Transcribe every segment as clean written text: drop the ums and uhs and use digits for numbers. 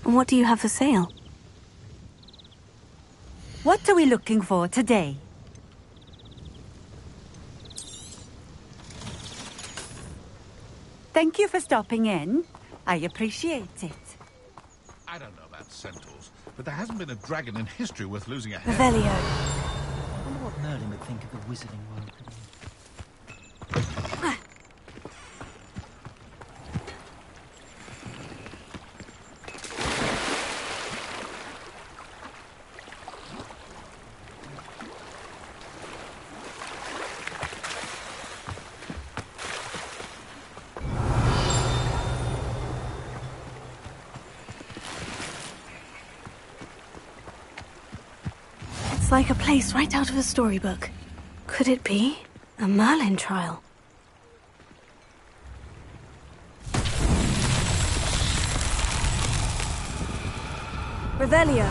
And what do you have for sale? What are we looking for today? Thank you for stopping in. I appreciate it. I don't know about centaurs, but there hasn't been a dragon in history worth losing a head. Revelio. I wonder what Merlin would think of the wizarding world today. It's like a place right out of a storybook. Could it be a Merlin trial? Revelio.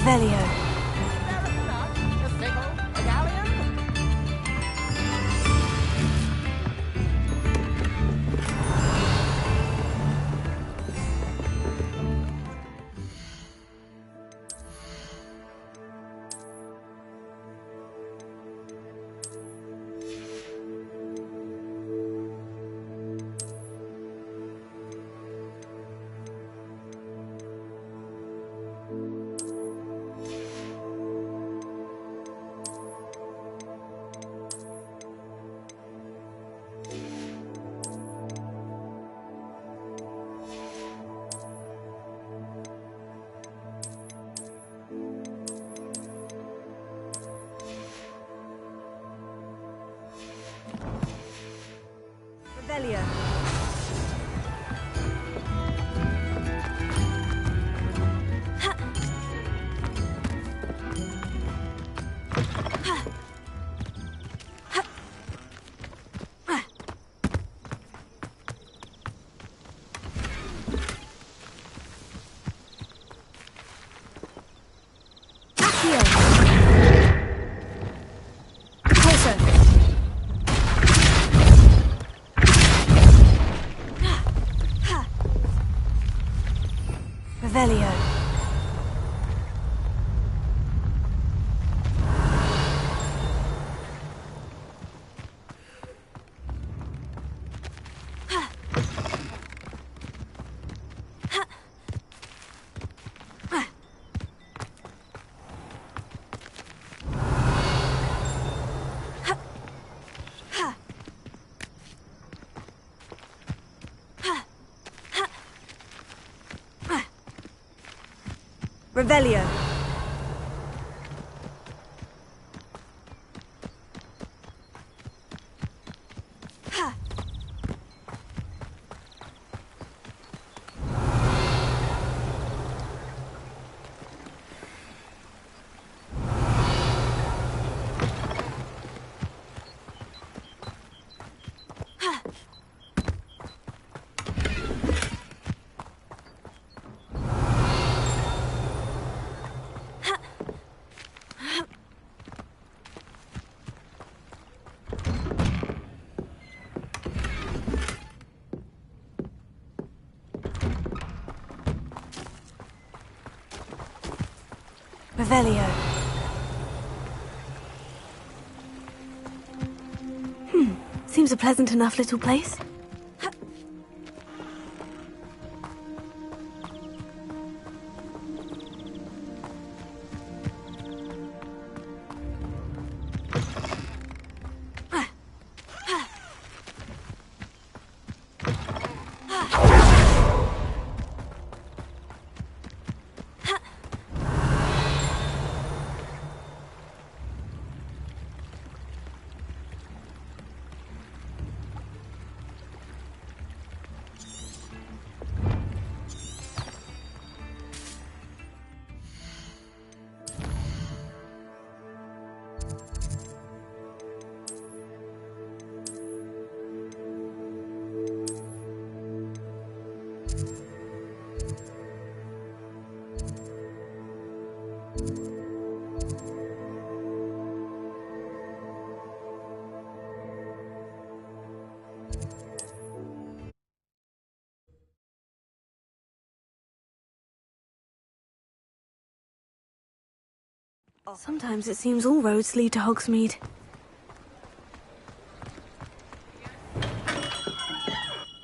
Revelio. Revelio. Revelio. Revelio. Revelio. Seems a pleasant enough little place. Sometimes it seems all roads lead to Hogsmeade.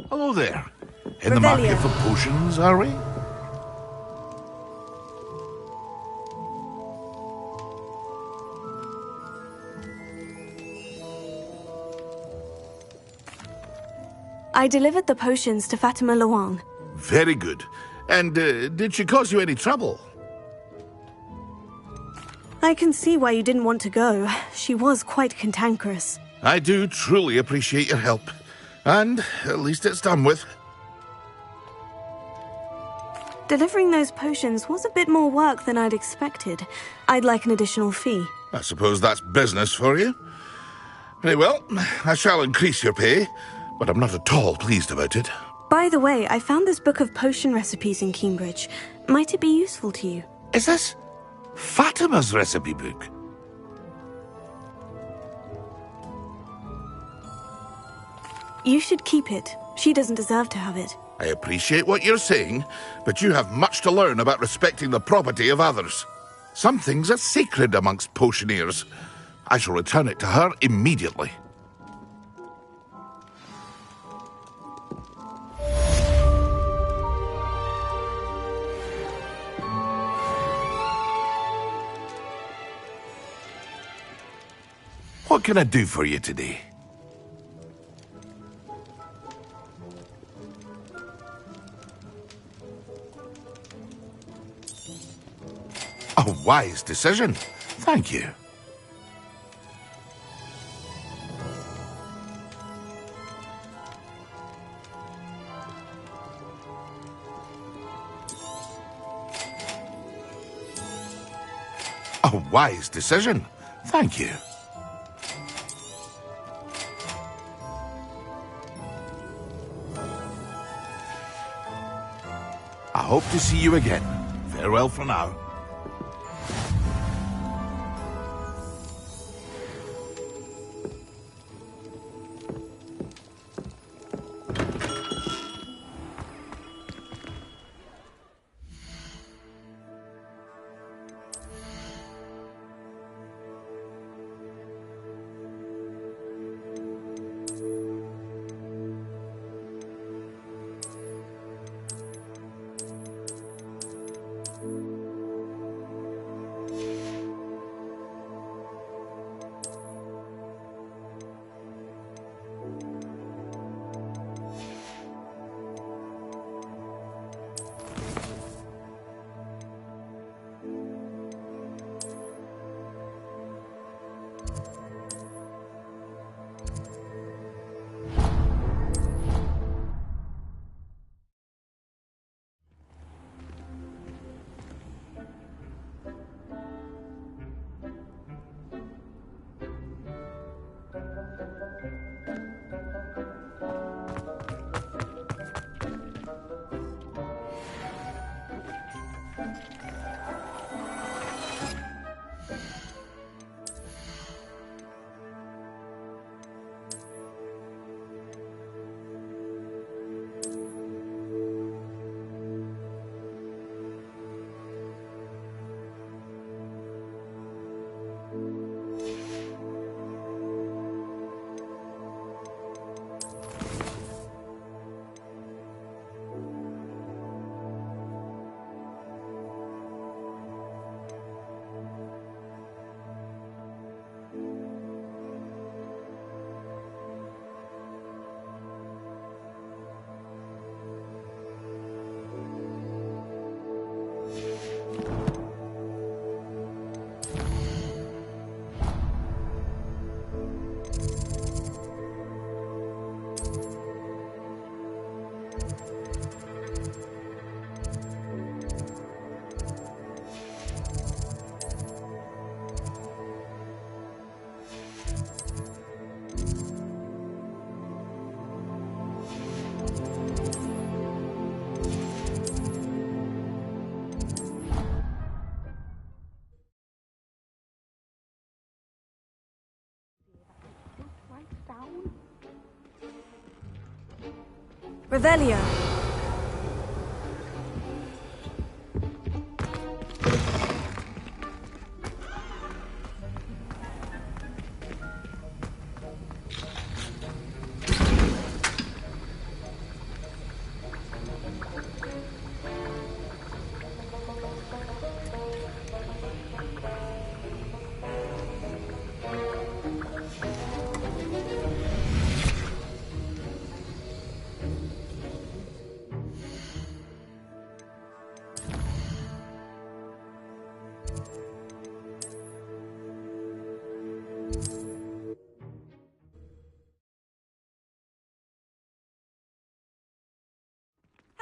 Hello there. In the market for potions, are we? I delivered the potions to Fatima Luang. Very good. And did she cause you any trouble? I can see why you didn't want to go. She was quite cantankerous. I do truly appreciate your help. And at least it's done with. Delivering those potions was a bit more work than I'd expected. I'd like an additional fee. I suppose that's business for you. Very well, I shall increase your pay, but I'm not at all pleased about it. By the way, I found this book of potion recipes in Cambridge. Might it be useful to you? Is this Fatima's recipe book? You should keep it. She doesn't deserve to have it. I appreciate what you're saying, but you have much to learn about respecting the property of others. Some things are sacred amongst potioneers. I shall return it to her immediately. What can I do for you today? A wise decision. Thank you. A wise decision. Thank you. I hope to see you again. Farewell for now. Revelio.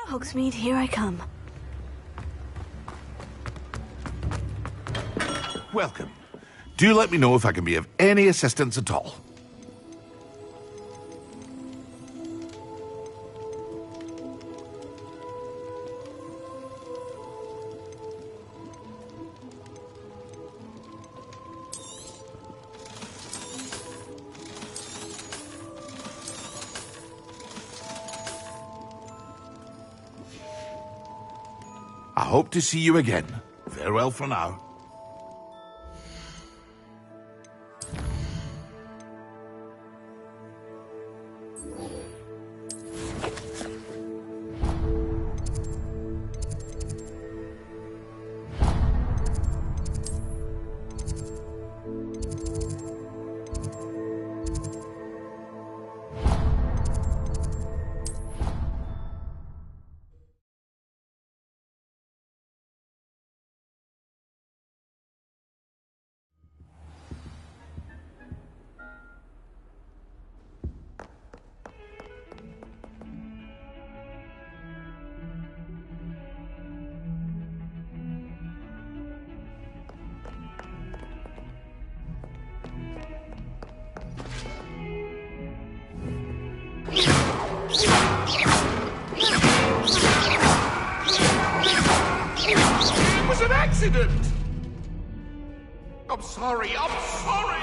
Hogsmeade, here I come. Welcome. Do let me know if I can be of any assistance at all. I hope to see you again. Farewell for now. It was an accident! I'm sorry, I'm sorry!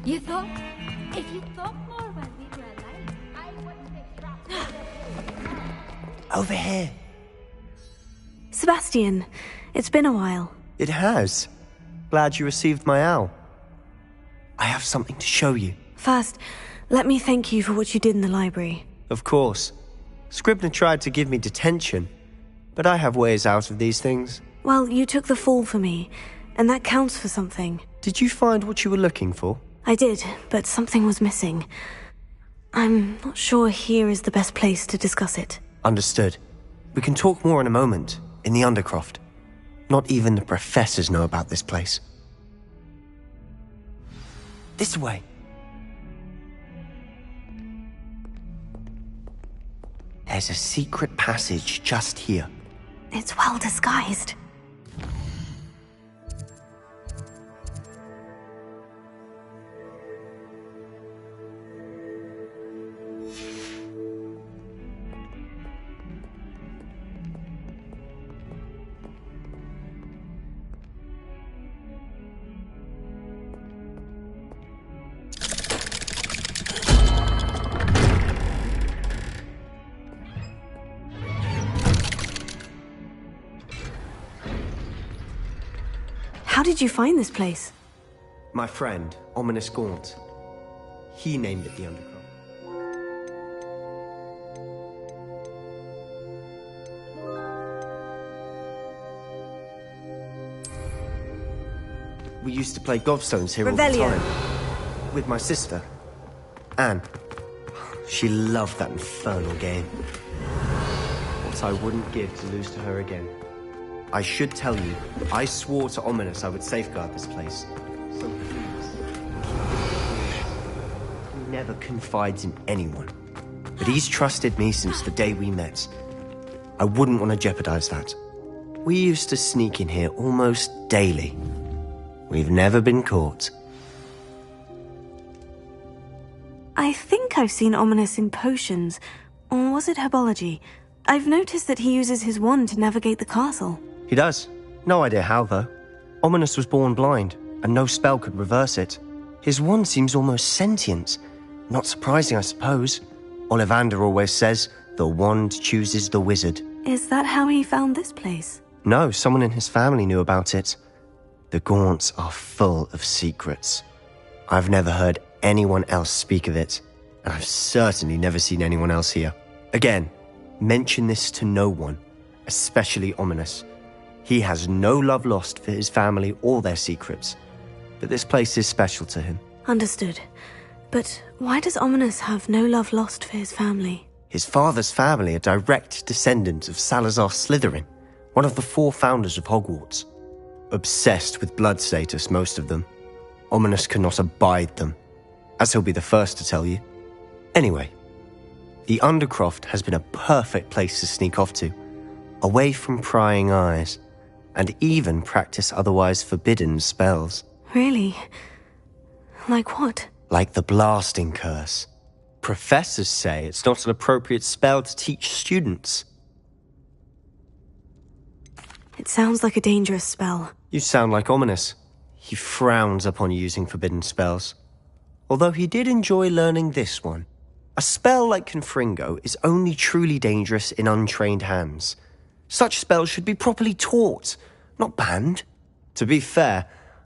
You thought? If you thought more when we were alive, I wouldn't be trapped. Over here. Sebastian, it's been a while. It has. Glad you received my owl. I have something to show you. First, let me thank you for what you did in the library. Of course. Scribner tried to give me detention, but I have ways out of these things. Well, you took the fall for me, and that counts for something. Did you find what you were looking for? I did, but something was missing. I'm not sure here is the best place to discuss it. Understood. We can talk more in a moment, in the Undercroft. Not even the professors know about this place. This way. There's a secret passage just here. It's well disguised. How did you find this place? My friend, Ominous Gaunt. He named it the Undercroft. We used to play gobstones here all the Revelio. time. With my sister, Anne. She loved that infernal game. What I wouldn't give to lose to her again. I should tell you, I swore to Ominous I would safeguard this place. So please. He never confides in anyone. But he's trusted me since the day we met. I wouldn't want to jeopardize that. We used to sneak in here almost daily. We've never been caught. I think I've seen Ominous in potions. Or was it herbology? I've noticed that he uses his wand to navigate the castle. He does. No idea how, though. Ominous was born blind, and no spell could reverse it. His wand seems almost sentient. Not surprising, I suppose. Ollivander always says, the wand chooses the wizard. Is that how he found this place? No, someone in his family knew about it. The Gaunts are full of secrets. I've never heard anyone else speak of it, and I've certainly never seen anyone else here. Again, mention this to no one, especially Ominous. He has no love lost for his family or their secrets, but this place is special to him. Understood. But why does Ominous have no love lost for his family? His father's family are direct descendants of Salazar Slytherin, one of the 4 founders of Hogwarts. Obsessed with blood status, most of them. Ominous cannot abide them, as he'll be the first to tell you. Anyway, the Undercroft has been a perfect place to sneak off to, away from prying eyes, and even practice otherwise forbidden spells. Really? Like what? Like the blasting curse. Professors say it's not an appropriate spell to teach students. It sounds like a dangerous spell. You sound like Ominous. He frowns upon using forbidden spells. Although he did enjoy learning this one. A spell like Confringo is only truly dangerous in untrained hands. Such spells should be properly taught, not banned. To be fair,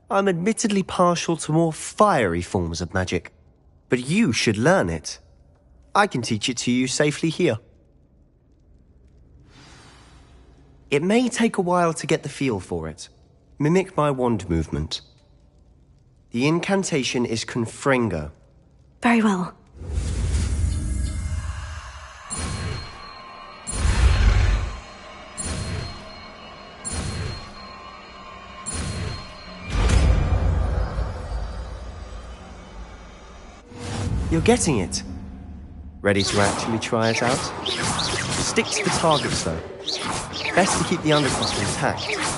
I'm admittedly partial to more fiery forms of magic. But you should learn it. I can teach it to you safely here. It may take a while to get the feel for it. Mimic my wand movement. The incantation is Confringo. Very well. You're getting it. Ready to actually try it out? Stick to the targets, though. Best to keep the undercroft intact.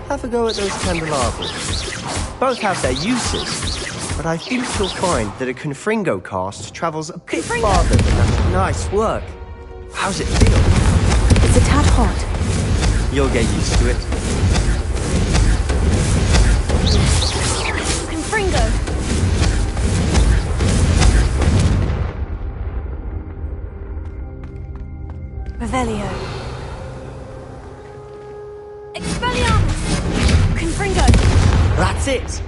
Have a go at those candelabras. Both have their uses, but I think you'll find that a Confringo cast travels a bit farther than that. Nice work. How's it feel? It's a tad hot. You'll get used to it. Confringo! Revelio. Expelliarmus! Confringo! That's it!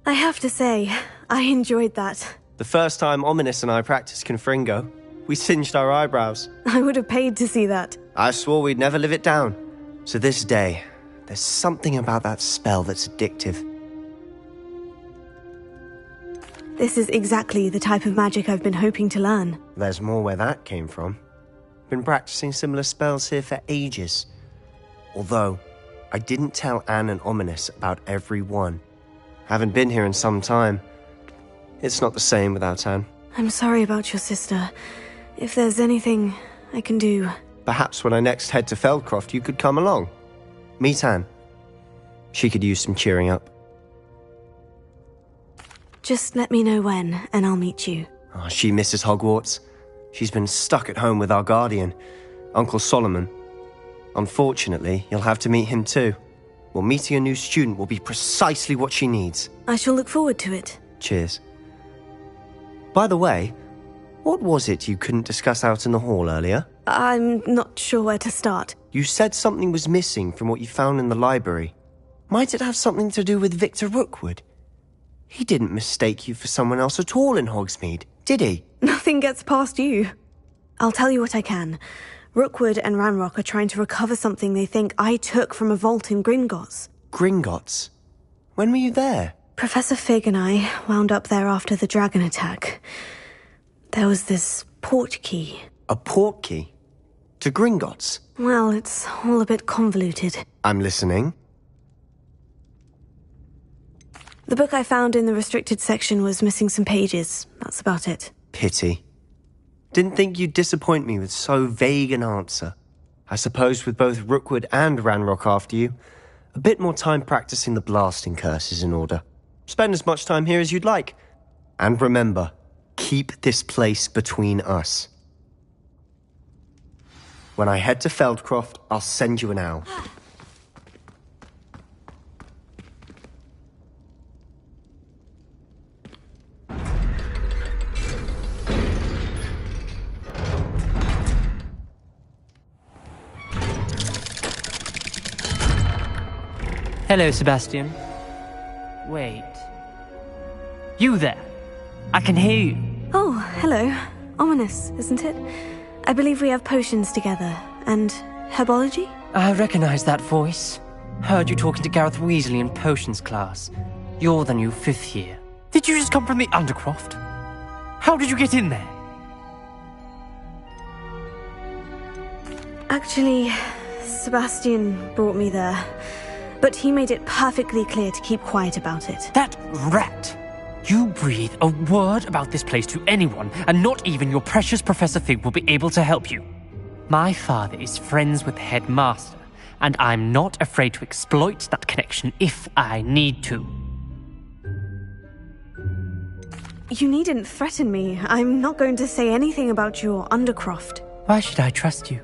I have to say, I enjoyed that. The first time Ominous and I practiced Confringo, we singed our eyebrows. I would have paid to see that. I swore we'd never live it down. To this day, there's something about that spell that's addictive. This is exactly the type of magic I've been hoping to learn. There's more where that came from. Been practicing similar spells here for ages. Although, I didn't tell Anne and Ominous about every one. Haven't been here in some time. It's not the same without Anne. I'm sorry about your sister. If there's anything I can do... Perhaps when I next head to Feldcroft, you could come along. Meet Anne. She could use some cheering up. Just let me know when, and I'll meet you. Oh, she misses Hogwarts. She's been stuck at home with our guardian, Uncle Solomon. Unfortunately, you'll have to meet him too. Well, meeting a new student will be precisely what she needs. I shall look forward to it. Cheers. By the way, what was it you couldn't discuss out in the hall earlier? I'm not sure where to start. You said something was missing from what you found in the library. Might it have something to do with Victor Rookwood? He didn't mistake you for someone else at all in Hogsmeade, did he? Nothing gets past you. I'll tell you what I can. Rookwood and Ranrock are trying to recover something they think I took from a vault in Gringotts. Gringotts? When were you there? Professor Fig and I wound up there after the dragon attack. There was this port key. A port key? To Gringotts? Well, it's all a bit convoluted. I'm listening. The book I found in the restricted section was missing some pages. That's about it. Pity. Didn't think you'd disappoint me with so vague an answer. I suppose with both Rookwood and Ranrock after you, a bit more time practicing the blasting curse is in order. Spend as much time here as you'd like. And remember, keep this place between us. When I head to Feldcroft, I'll send you an owl. Hello, Sebastian. Wait. You there. I can hear you. Oh, hello. Ominous, isn't it? I believe we have potions together. And herbology? I recognize that voice. Heard you talking to Gareth Weasley in potions class. You're the new 5th year. Did you just come from the Undercroft? How did you get in there? Actually, Sebastian brought me there. But he made it perfectly clear to keep quiet about it. That rat! You breathe a word about this place to anyone, and not even your precious Professor Fig will be able to help you. My father is friends with the headmaster, and I'm not afraid to exploit that connection if I need to. You needn't threaten me. I'm not going to say anything about your Undercroft. Why should I trust you?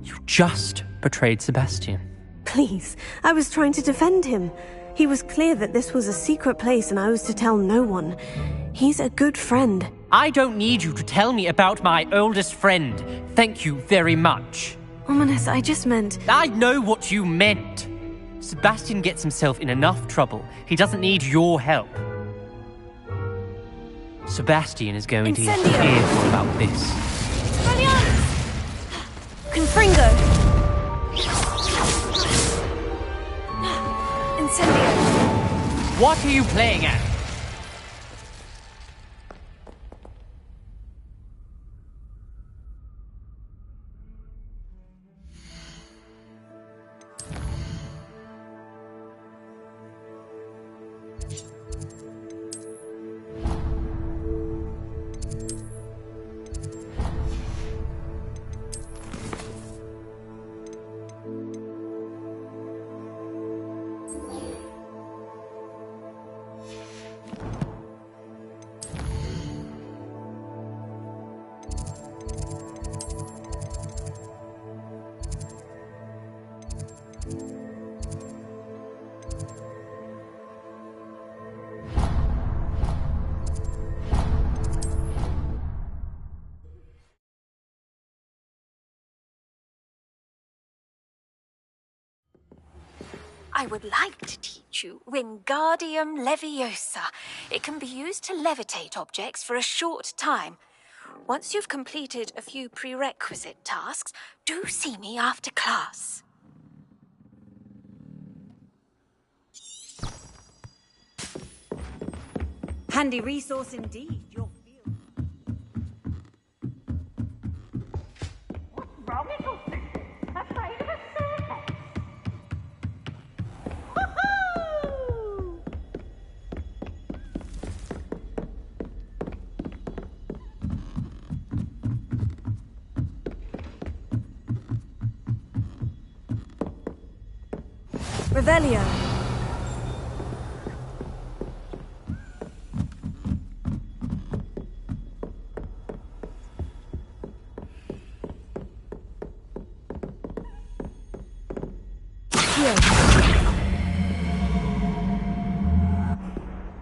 You just betrayed Sebastian. Please, I was trying to defend him. He was clear that this was a secret place and I was to tell no one. He's a good friend. I don't need you to tell me about my oldest friend. Thank you very much. Ominous, I just meant... I know what you meant. Sebastian gets himself in enough trouble. He doesn't need your help. Sebastian is going to get fearful about this. Confringo! Incendio! What are you playing at? I would like to teach you Wingardium Leviosa. It can be used to levitate objects for a short time. Once you've completed a few prerequisite tasks, do see me after class. Handy resource indeed, your field. What's wrong, little thing? Afraid of a staircase? Woohoo! Revelio.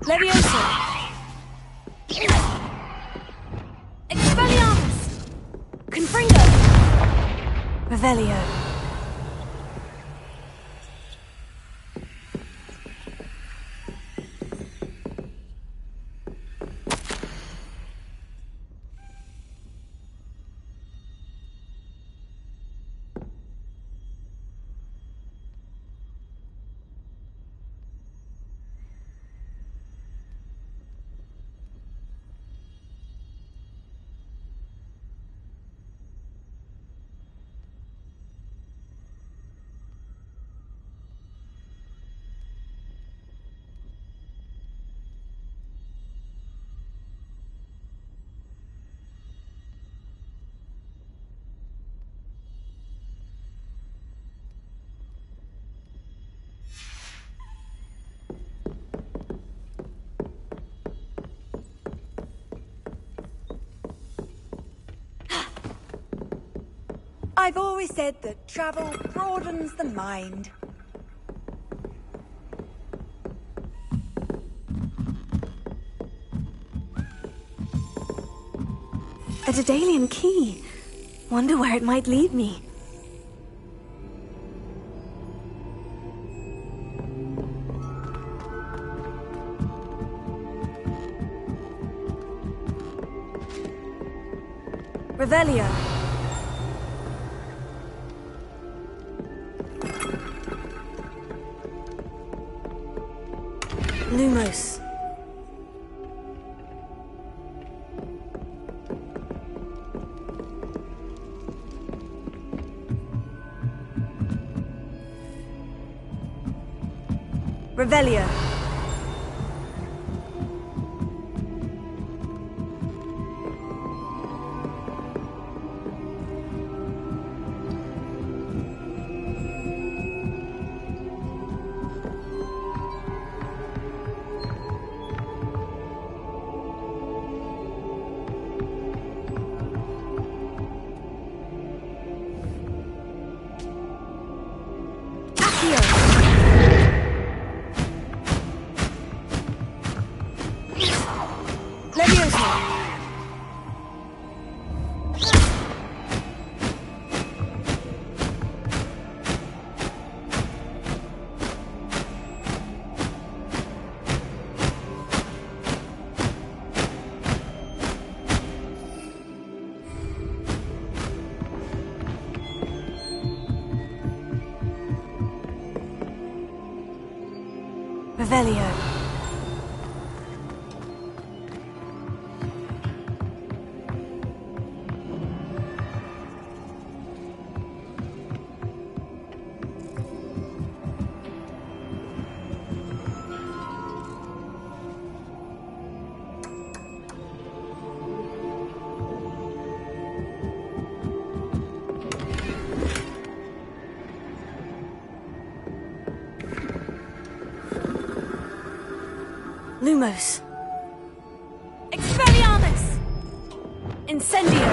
Leviosa! Expelliarmus! Confringo! Revelio. I've always said that travel broadens the mind. A Daedalian key. Wonder where it might lead me. Revelio. Lumos. Revelio. Revelio. Lumos. Expelliarmus! Incendio!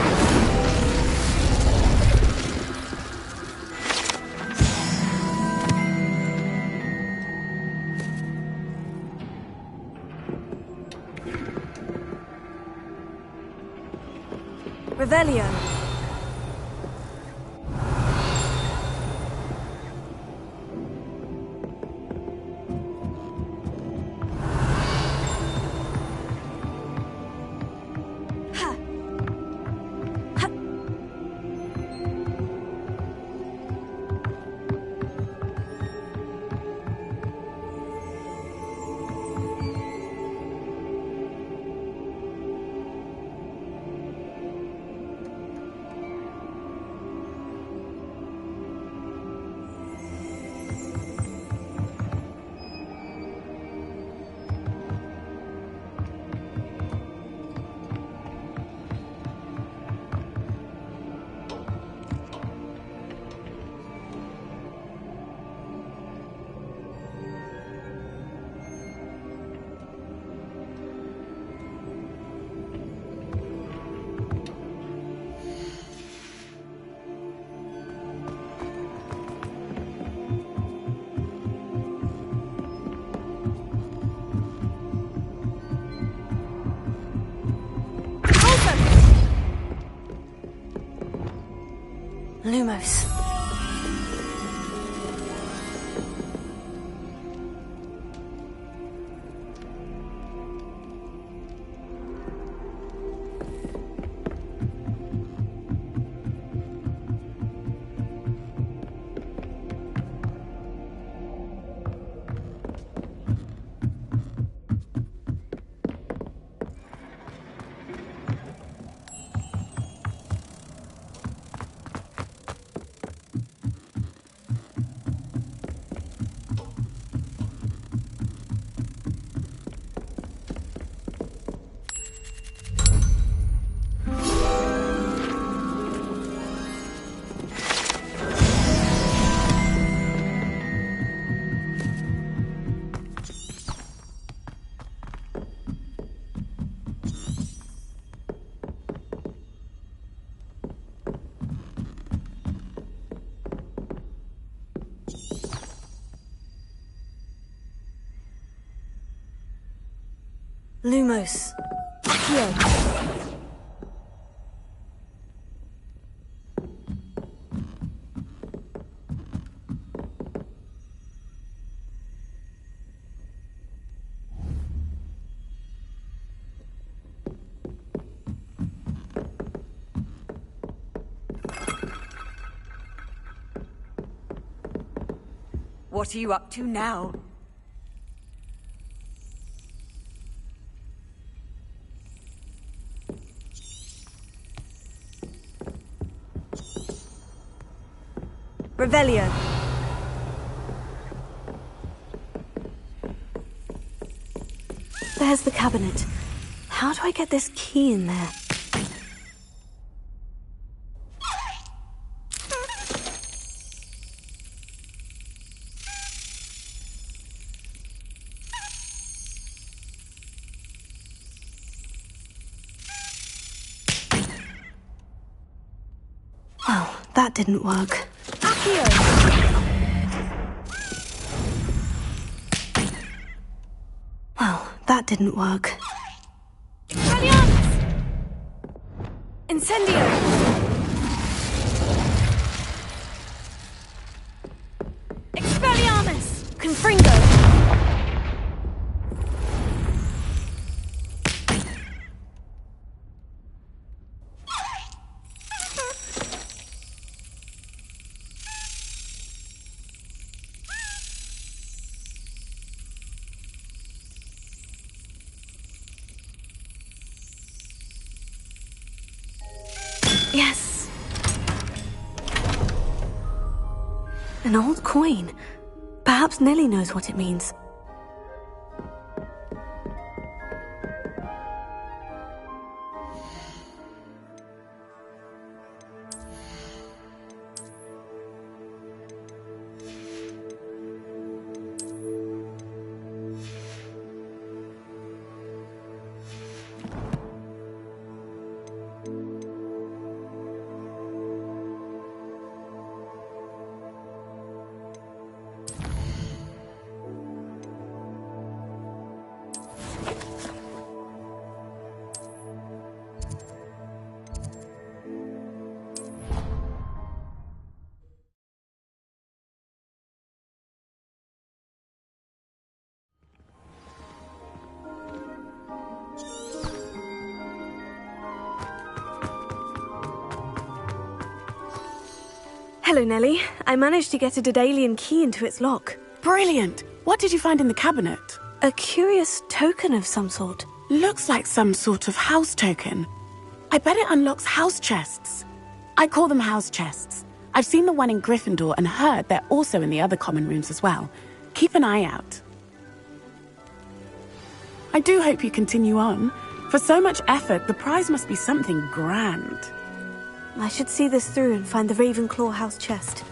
Revelio. Lumos. Lumos. Accio. What are you up to now? Revelio. There's the cabinet. How do I get this key in there? Well, that didn't work. Well, that didn't work. Incendio! Expelliarmus! Confringo! Yes. An old coin. Perhaps Nellie knows what it means. Hello, Nellie. I managed to get a Daedalian key into its lock. Brilliant! What did you find in the cabinet? A curious token of some sort. Looks like some sort of house token. I bet it unlocks house chests. I call them house chests. I've seen the one in Gryffindor and heard they're also in the other common rooms as well. Keep an eye out. I do hope you continue on. For so much effort, the prize must be something grand. I should see this through and find the Ravenclaw house chest.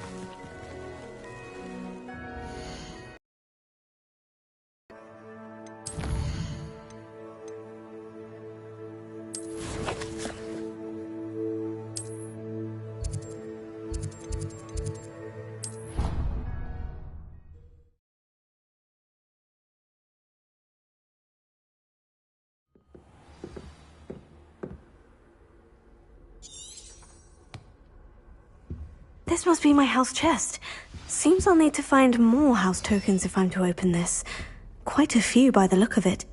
This must be my house chest. Seems I'll need to find more house tokens if I'm to open this. Quite a few by the look of it.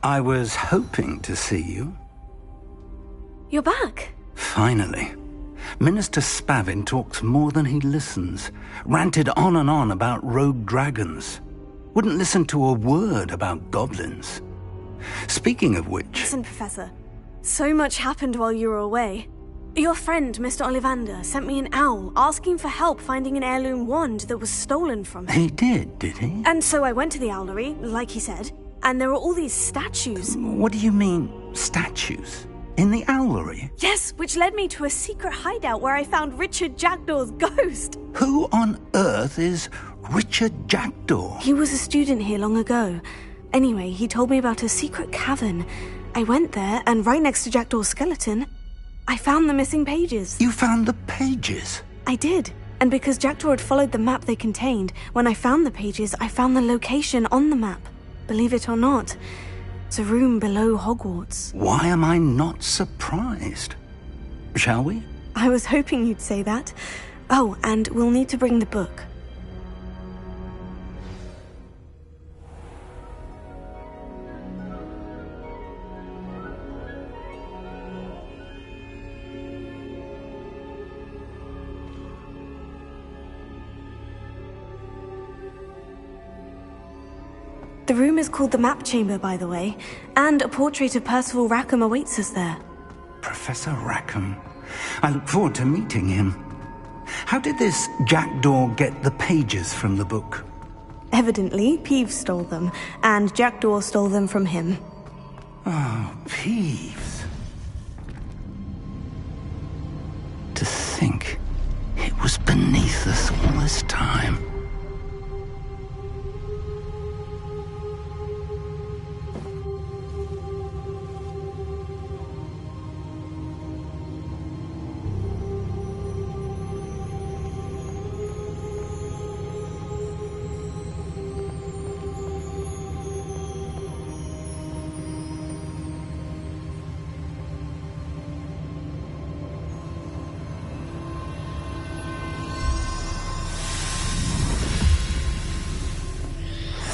I was hoping to see you. you're back. Finally. Minister Spavin talks more than he listens. Ranted on and on about rogue dragons. Wouldn't listen to a word about goblins. Speaking of which... Listen, Professor. So much happened while you were away. Your friend, Mr. Ollivander, sent me an owl asking for help finding an heirloom wand that was stolen from him. He did he? And so I went to the owlery, like he said, and there were all these statues. What do you mean, statues? In the owlery? Yes, which led me to a secret hideout where I found Richard Jackdaw's ghost. Who on earth is Richard Jackdaw? He was a student here long ago. Anyway, he told me about a secret cavern. I went there, and right next to Jackdaw's skeleton, I found the missing pages. You found the pages? I did. And because Jackdaw had followed the map they contained, when I found the pages, I found the location on the map. Believe it or not, it's a room below Hogwarts. Why am I not surprised? Shall we? I was hoping you'd say that. Oh, and we'll need to bring the book. The room is called the Map Chamber, by the way, and a portrait of Percival Rackham awaits us there. Professor Rackham. I look forward to meeting him. How did this Jackdaw get the pages from the book? Evidently, Peeves stole them, and Jackdaw stole them from him. Oh, Peeves. To think it was beneath us all this time.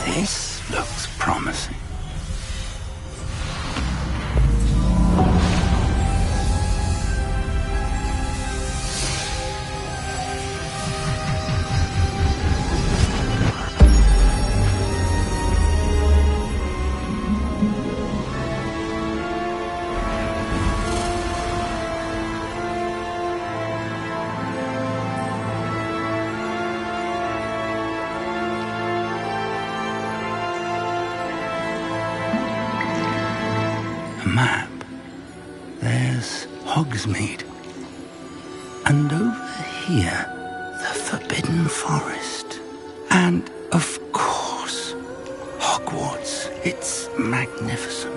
This looks promising. Map. There's Hogsmeade. And over here, the Forbidden Forest. And, of course, Hogwarts. It's magnificent.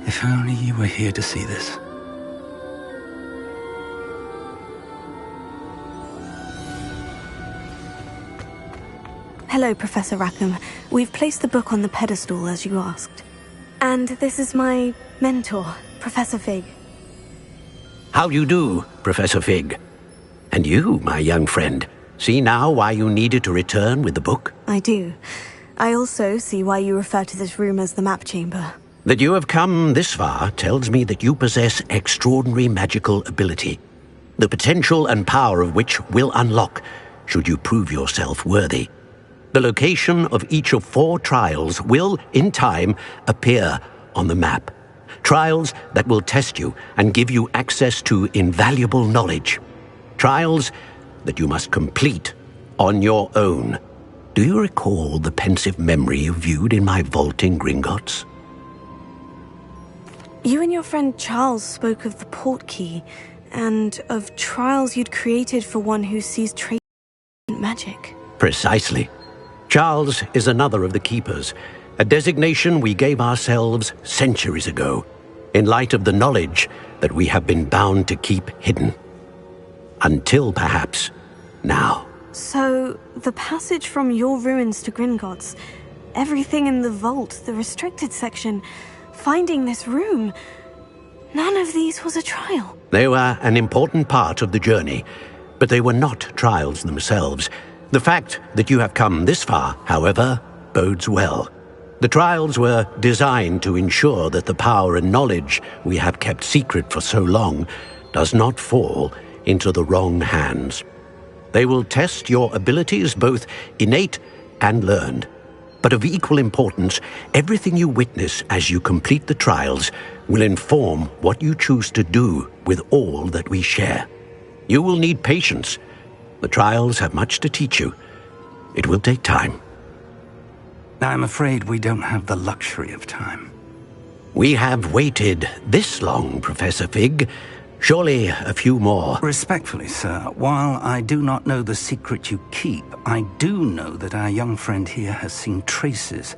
If only you were here to see this. Hello, Professor Rackham. We've placed the book on the pedestal, as you asked. And this is my mentor, Professor Fig. How you do, Professor Fig? And you, my young friend, see now why you needed to return with the book? I do. I also see why you refer to this room as the Map Chamber. That you have come this far tells me that you possess extraordinary magical ability, the potential and power of which will unlock should you prove yourself worthy. The location of each of 4 trials will, in time, appear on the map. Trials that will test you and give you access to invaluable knowledge. Trials that you must complete on your own. Do you recall the pensive memory you viewed in my vault in Gringotts? You and your friend Charles spoke of the portkey, and of trials you'd created for one who sees traces of magic. Precisely. Charles is another of the Keepers, a designation we gave ourselves centuries ago, in light of the knowledge that we have been bound to keep hidden. Until, perhaps, now. So, the passage from your ruins to Gringotts, everything in the vault, the restricted section, finding this room, None of these was a trial. They were an important part of the journey, but they were not trials themselves. The fact that you have come this far, however, bodes well. The trials were designed to ensure that the power and knowledge we have kept secret for so long does not fall into the wrong hands. They will test your abilities, both innate and learned. But of equal importance, everything you witness as you complete the trials will inform what you choose to do with all that we share. You will need patience. The trials have much to teach you. It will take time. I'm afraid we don't have the luxury of time. We have waited this long, Professor Fig. Surely a few more. Respectfully, sir, while I do not know the secret you keep, I do know that our young friend here has seen traces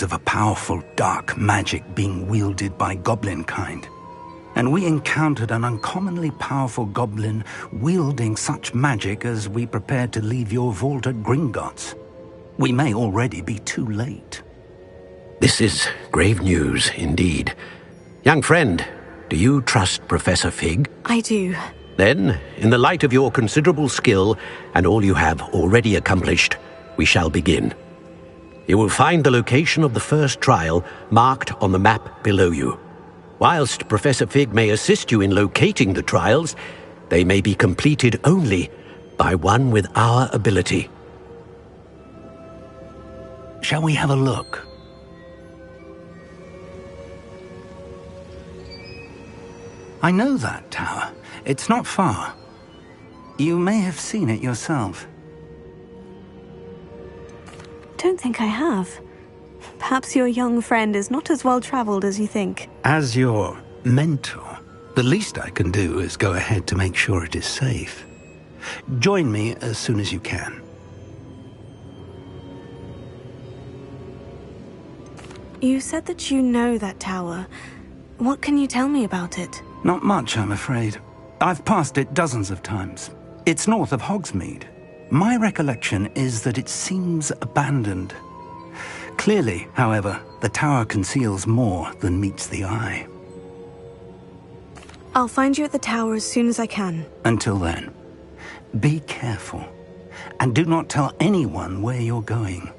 of a powerful dark magic being wielded by goblin kind. And we encountered an uncommonly powerful goblin wielding such magic as we prepared to leave your vault at Gringotts. We may already be too late. This is grave news indeed. Young friend, do you trust Professor Fig? I do. Then, in the light of your considerable skill and all you have already accomplished, we shall begin. You will find the location of the first trial marked on the map below you. Whilst Professor Fig may assist you in locating the trials, they may be completed only by one with our ability. Shall we have a look? I know that tower. It's not far. You may have seen it yourself. Don't think I have. Perhaps your young friend is not as well-traveled as you think. As your mentor, the least I can do is go ahead to make sure it is safe. Join me as soon as you can. You said that you know that tower. What can you tell me about it? Not much, I'm afraid. I've passed it dozens of times. It's north of Hogsmeade. My recollection is that it seems abandoned. Clearly, however, the tower conceals more than meets the eye. I'll find you at the tower as soon as I can. Until then, be careful, and do not tell anyone where you're going.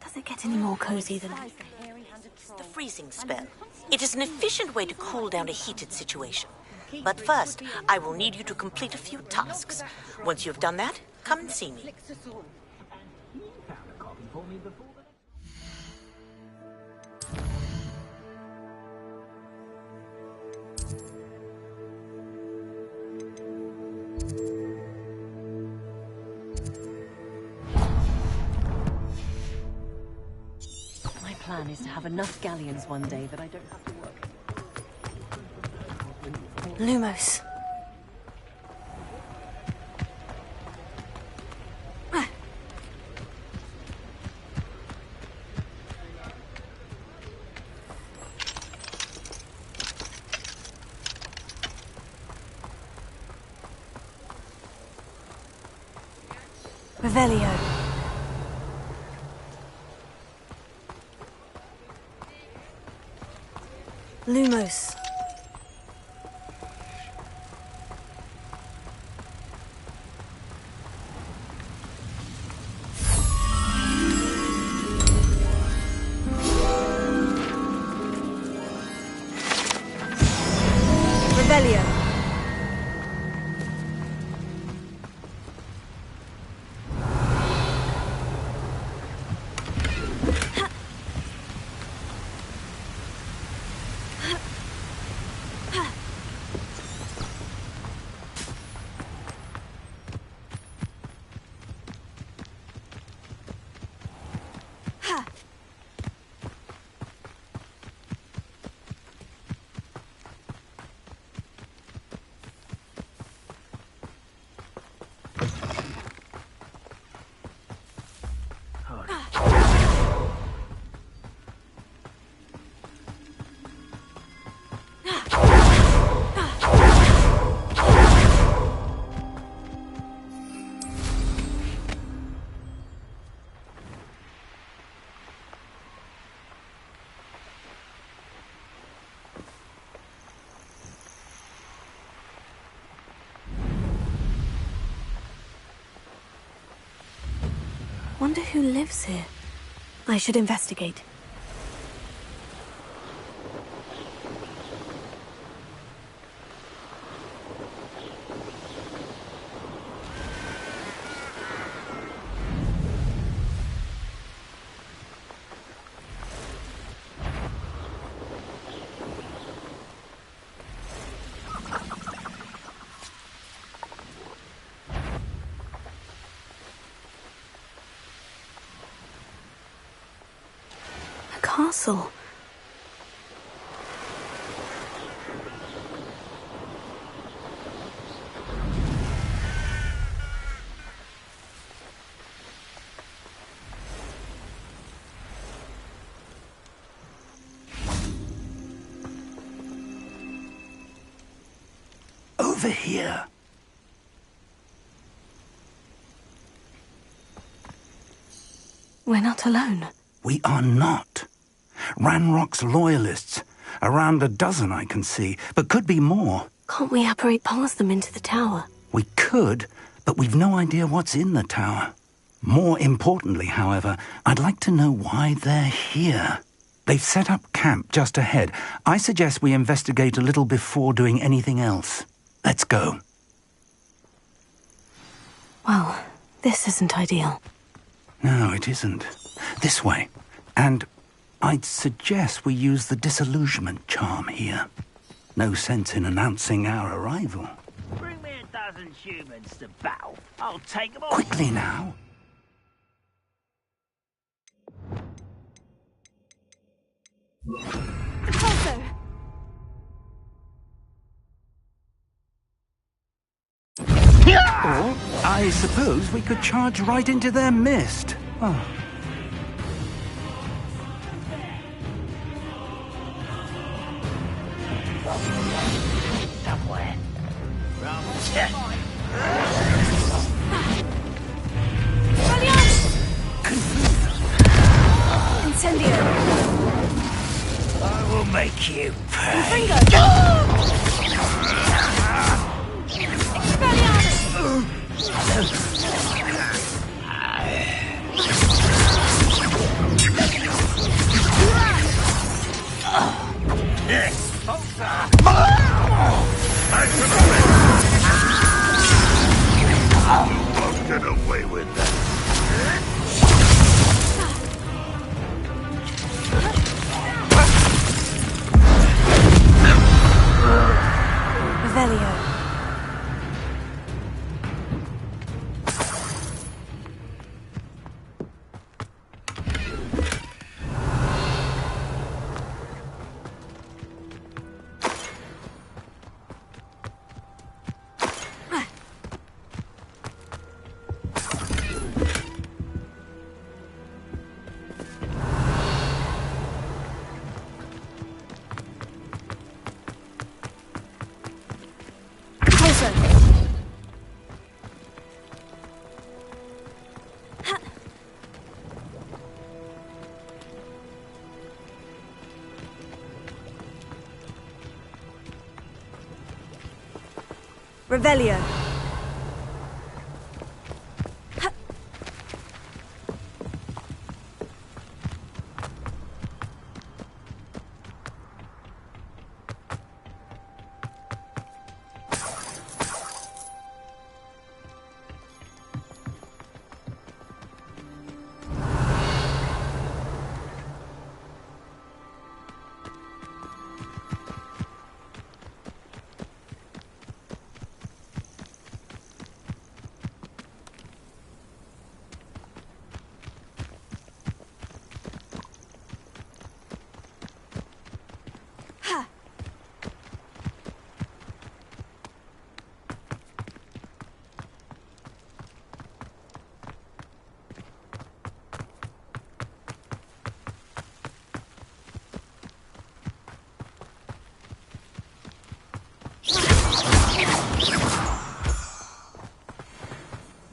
Does it get any more cozy than... The freezing spell. It is an efficient way to cool down a heated situation. But first, I will need you to complete a few tasks. Once you have done that, come and see me. My plan is to have enough galleons one day that I don't have to work. Lumos. Revelio. Lumos. Revelio. Wonder who lives here. I should investigate. castle. Over here. We're not alone. We are not. Ranrock's loyalists. Around a dozen I can see, but could be more. Can't we apparate past them into the tower? We could, but we've no idea what's in the tower. More importantly, however, I'd like to know why they're here. They've set up camp just ahead. I suggest we investigate a little before doing anything else. Let's go. Well, this isn't ideal. No, it isn't. This way. And I'd suggest we use the disillusionment charm here. No sense in announcing our arrival. Bring me a dozen humans to battle. I'll take them all. Quickly now. Also, Or, I suppose we could charge right into their mist. Oh. Somewhere. Incendio! I will make you pay. Won't get away with that. Revelio. Revelio.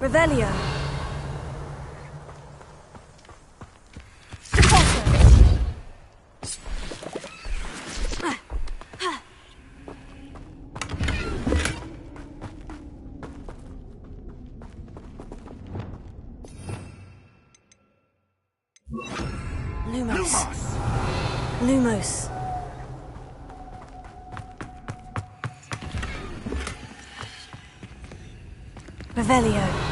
Revelio. Lumos. Lumos. Revelio.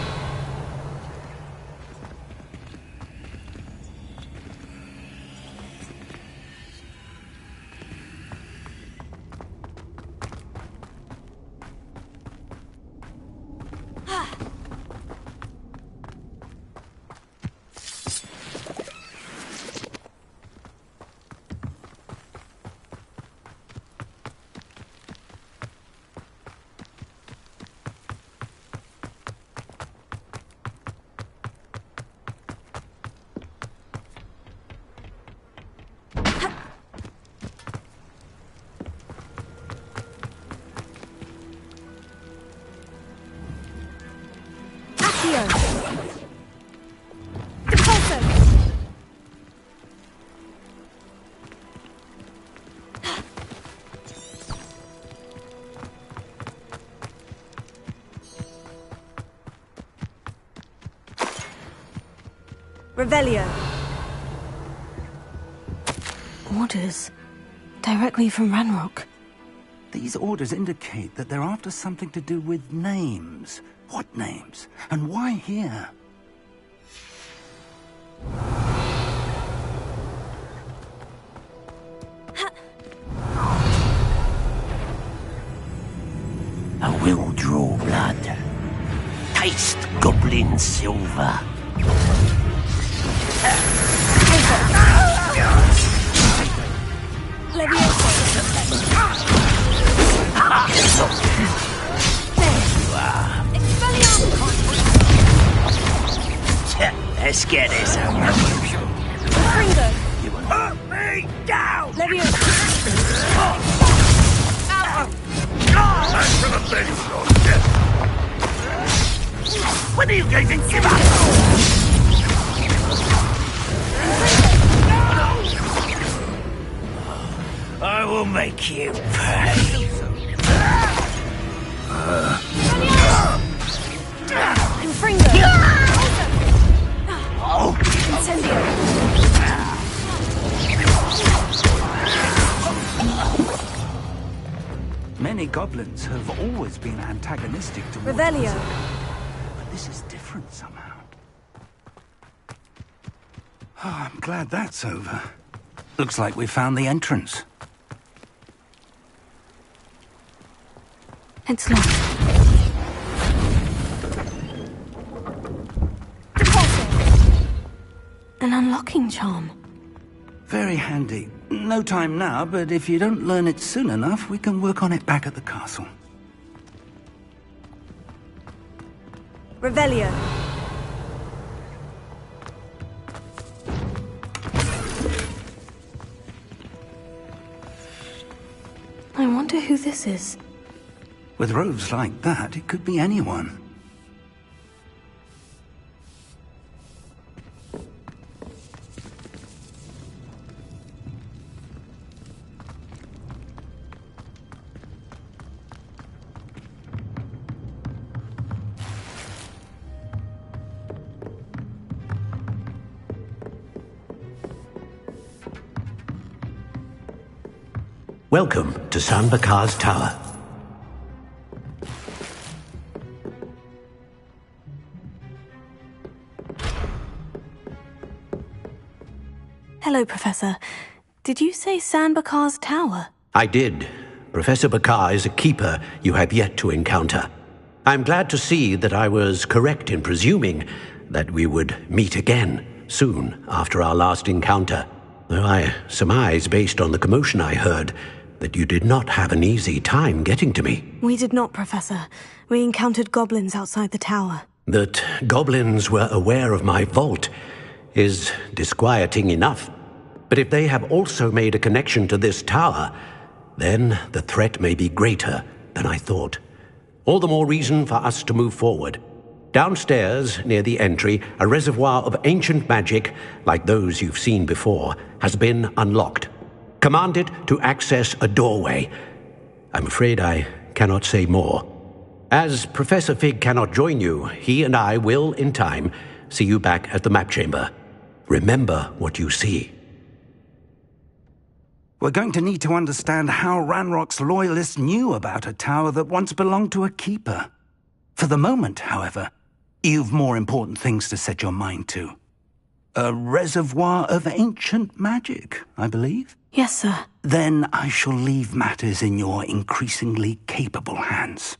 Revelio! Repulso! Revelio. Orders. Directly from Ranrock. These orders indicate that they're after something to do with names. What names? And why here? I will draw blood. Taste goblin silver. Let's get this out. You will put me down! When are you going to give up? I will make you pay. Many goblins have always been antagonistic towards Revelio. wizards, but this is different somehow. Oh, I'm glad that's over. Looks like we found the entrance. It's locked. An unlocking charm. Very handy. No time now, but if you don't learn it soon enough, we can work on it back at the castle. Revelio. I wonder who this is. With robes like that, it could be anyone. Welcome to San Bakar's Tower. Hello, Professor. Did you say San Bakar's Tower? I did. Professor Bakar is a keeper you have yet to encounter. I'm glad to see that I was correct in presuming that we would meet again soon after our last encounter. Though I surmise, based on the commotion I heard, that you did not have an easy time getting to me. We did not, Professor. We encountered goblins outside the tower. That goblins were aware of my vault is disquieting enough. But if they have also made a connection to this tower, then the threat may be greater than I thought. All the more reason for us to move forward. Downstairs, near the entry, a reservoir of ancient magic, like those you've seen before, has been unlocked. Command it to access a doorway. I'm afraid I cannot say more. As Professor Fig cannot join you, he and I will, in time, see you back at the map chamber. Remember what you see. We're going to need to understand how Ranrock's loyalists knew about a tower that once belonged to a keeper. For the moment, however, you've more important things to set your mind to. A reservoir of ancient magic, I believe? Yes, sir. Then I shall leave matters in your increasingly capable hands.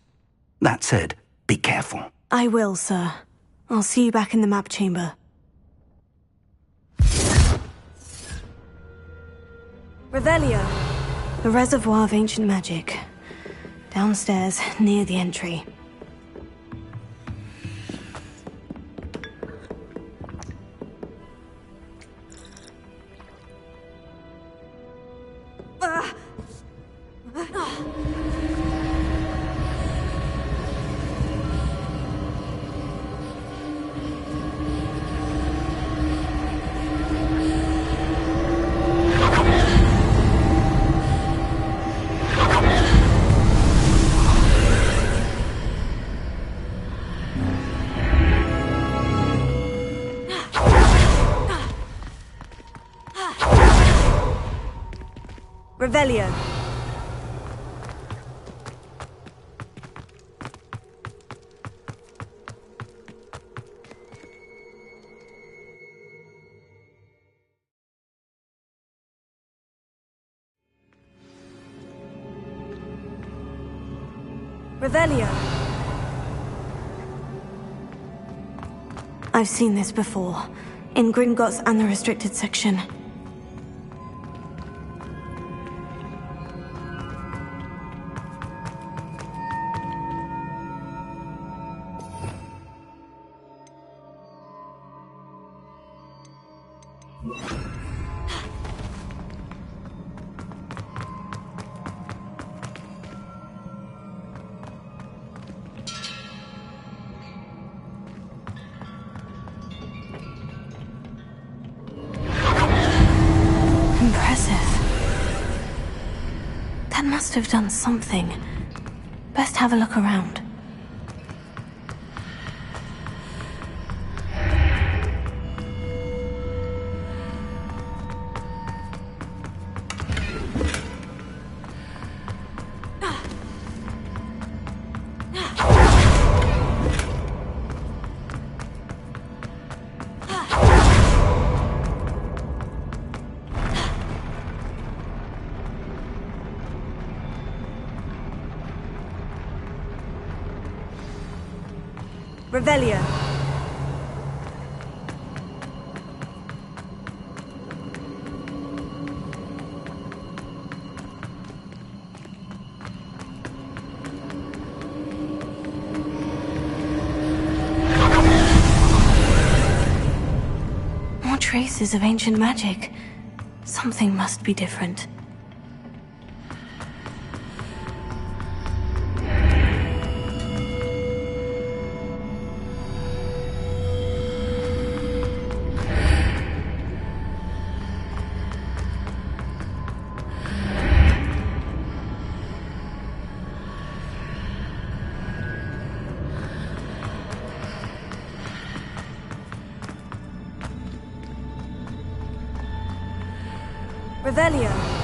That said, be careful. I will, sir. I'll see you back in the map chamber. Revelio. The reservoir of ancient magic. Downstairs, near the entry. Revelio. Revelio. I've seen this before, in Gringotts and the restricted section. That must have done something. Best have a look around. Revelio. More traces of ancient magic. Something must be different. Revelio.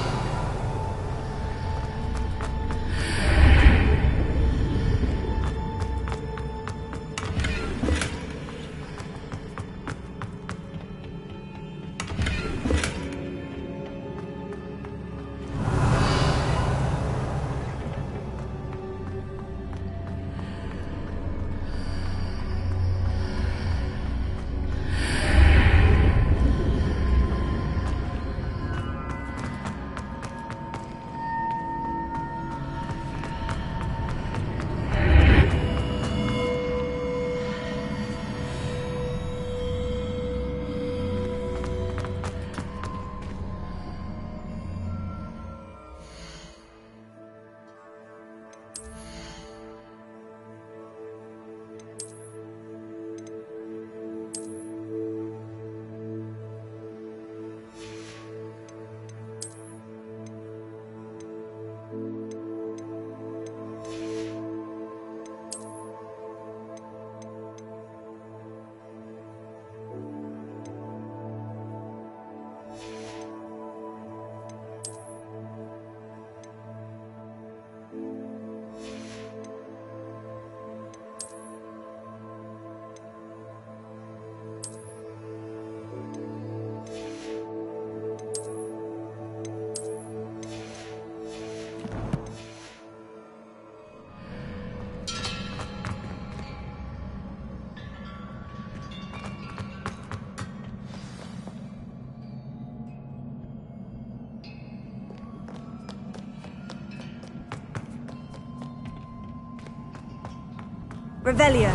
Revelio.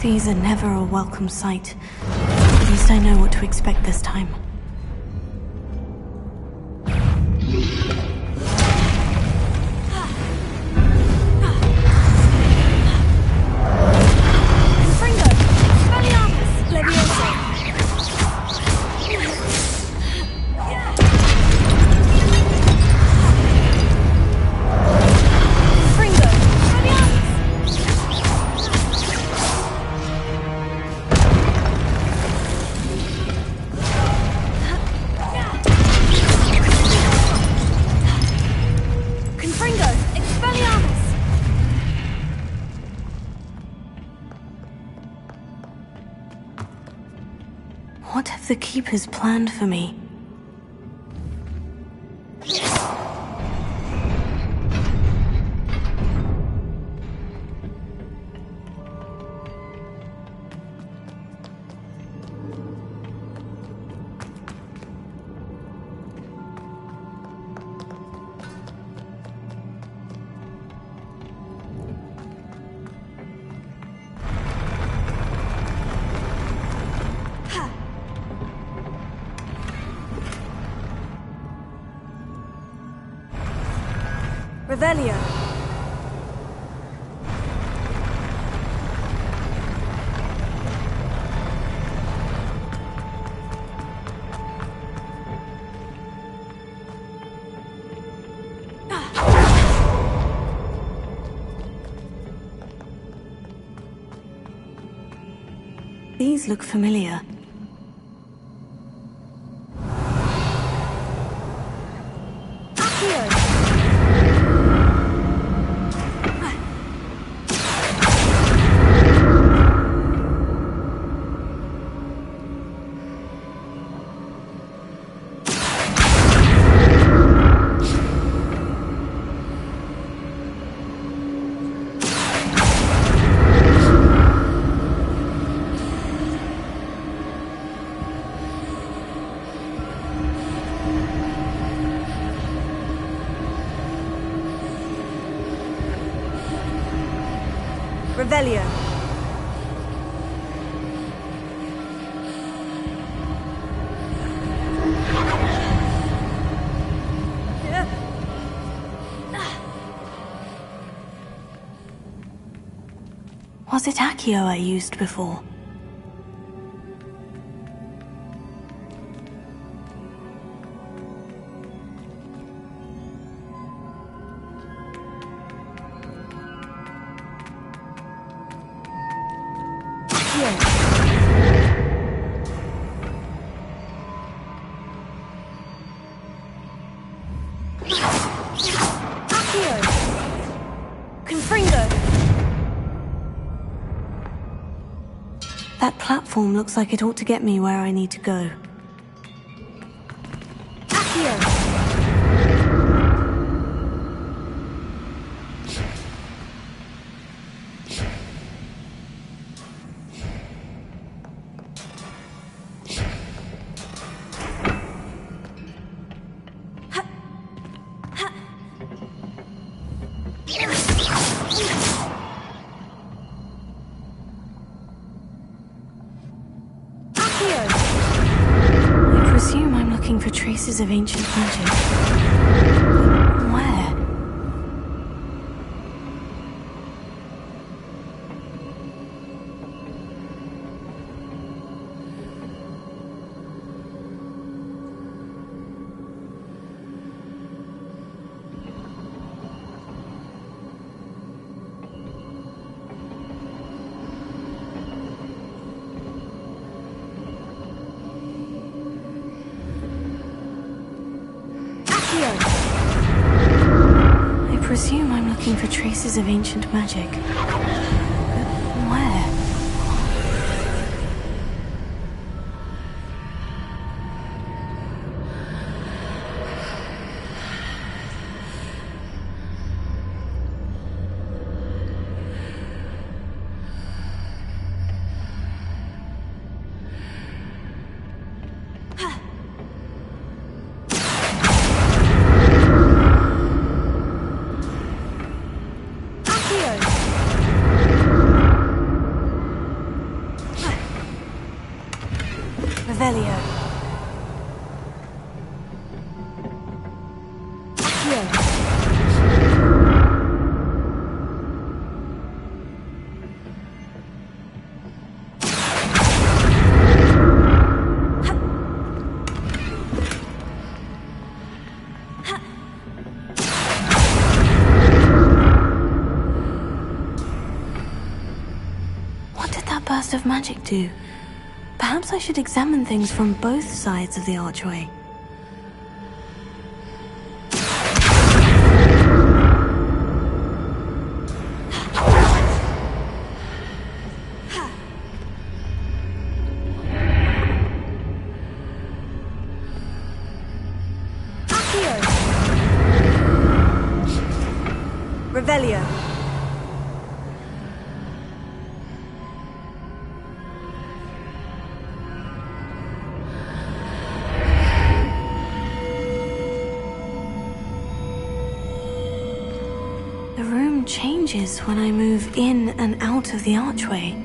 These are never a welcome sight. At least I know what to expect this time. What have the Keepers planned for me? Revelio. These look familiar. Revelio. Was it Accio I used before? That platform looks like it ought to get me where I need to go. I presume I'm looking for traces of ancient magic. Where? I presume I'm looking for traces of ancient magic. But where? Revelio. What did that burst of magic do? Perhaps I should examine things from both sides of the archway. changes when I move in and out of the archway.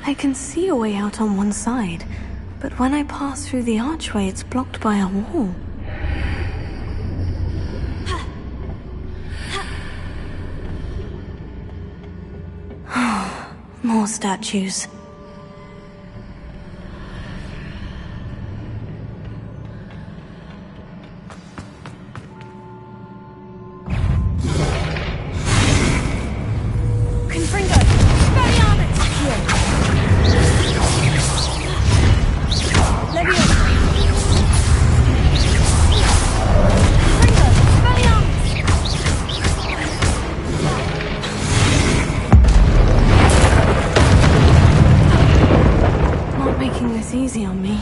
I can see a way out on one side, but when I pass through the archway, it's blocked by a wall. More statues. Easy on me.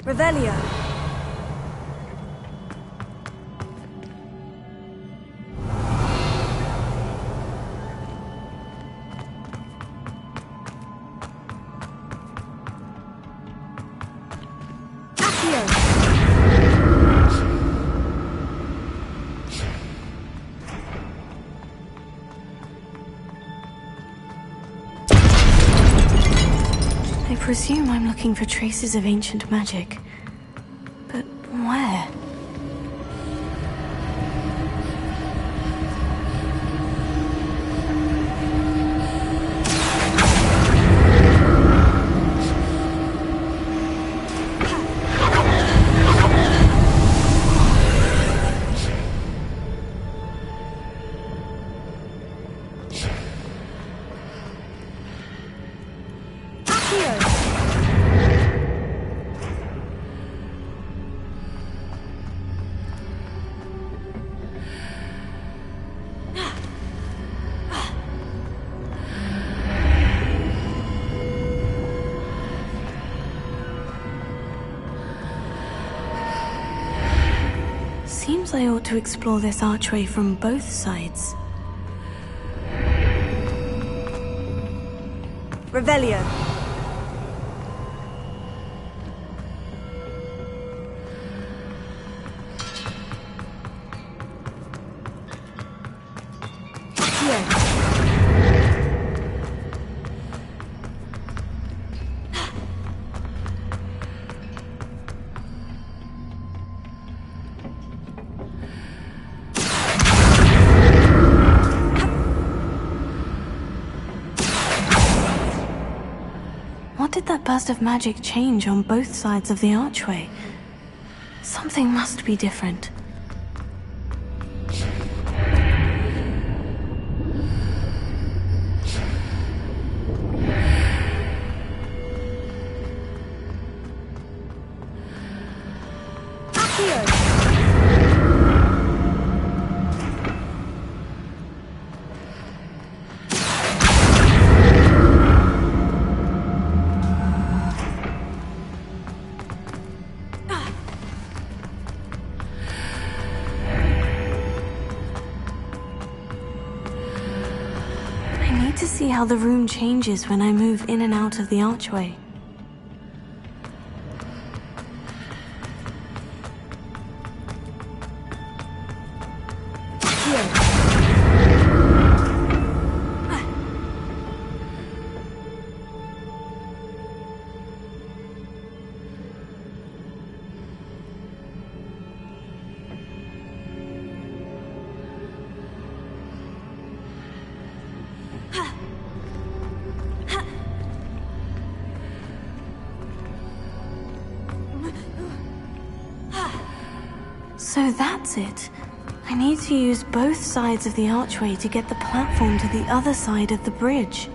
Revelio. I presume I'm looking for traces of ancient magic. But where? Seems I ought to explore this archway from both sides. Revelio. What did that burst of magic change on both sides of the archway? Something must be different. To see how the room changes when I move in and out of the archway. So that's it. I need to use both sides of the archway to get the platform to the other side of the bridge.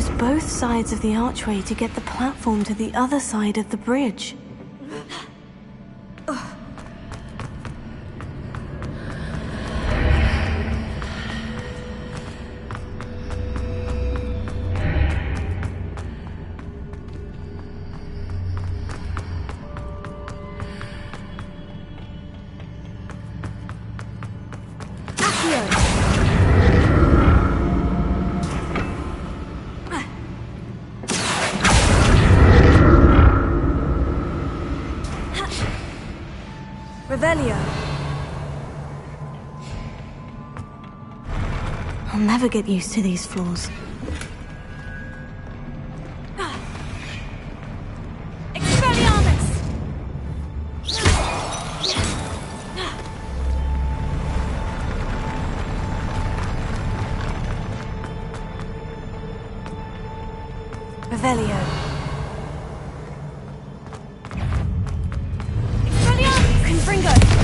use both sides of the archway to get the platform to the other side of the bridge. Revelio. I'll never get used to these floors. Revelio. Confringo.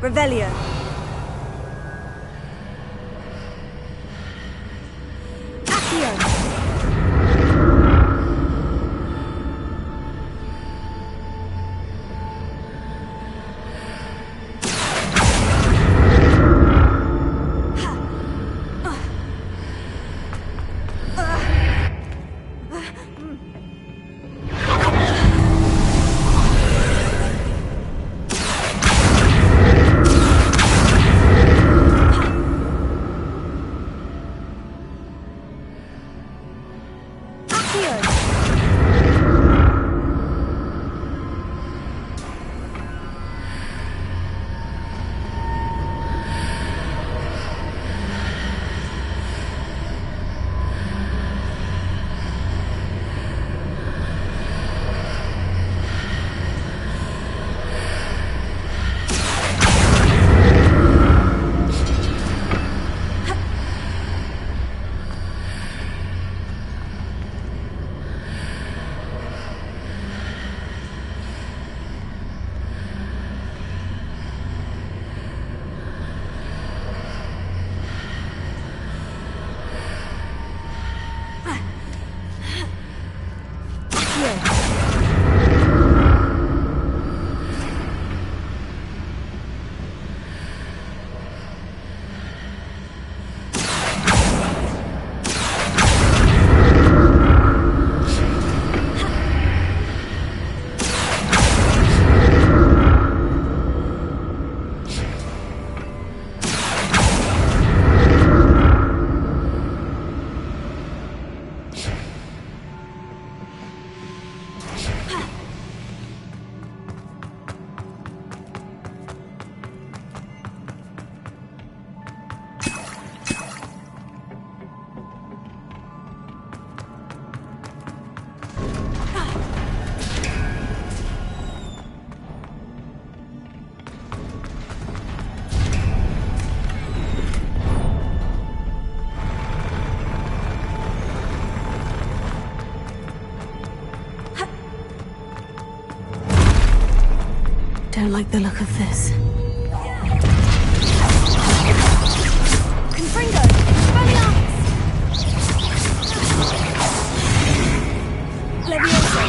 Revelio. Accio. Don't like the look of this. Confringo! Expelliarmus! Leviosa!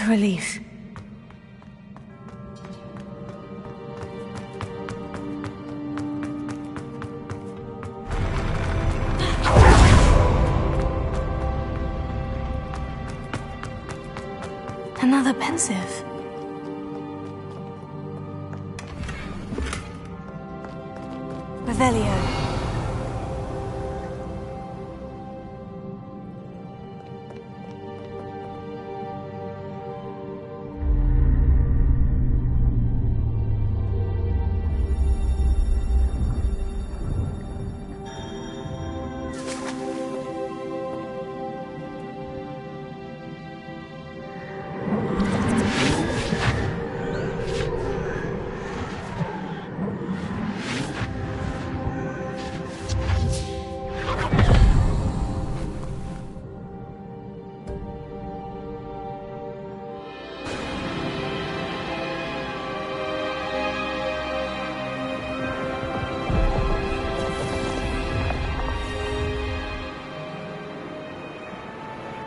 a relief. Another pensive. Revelio.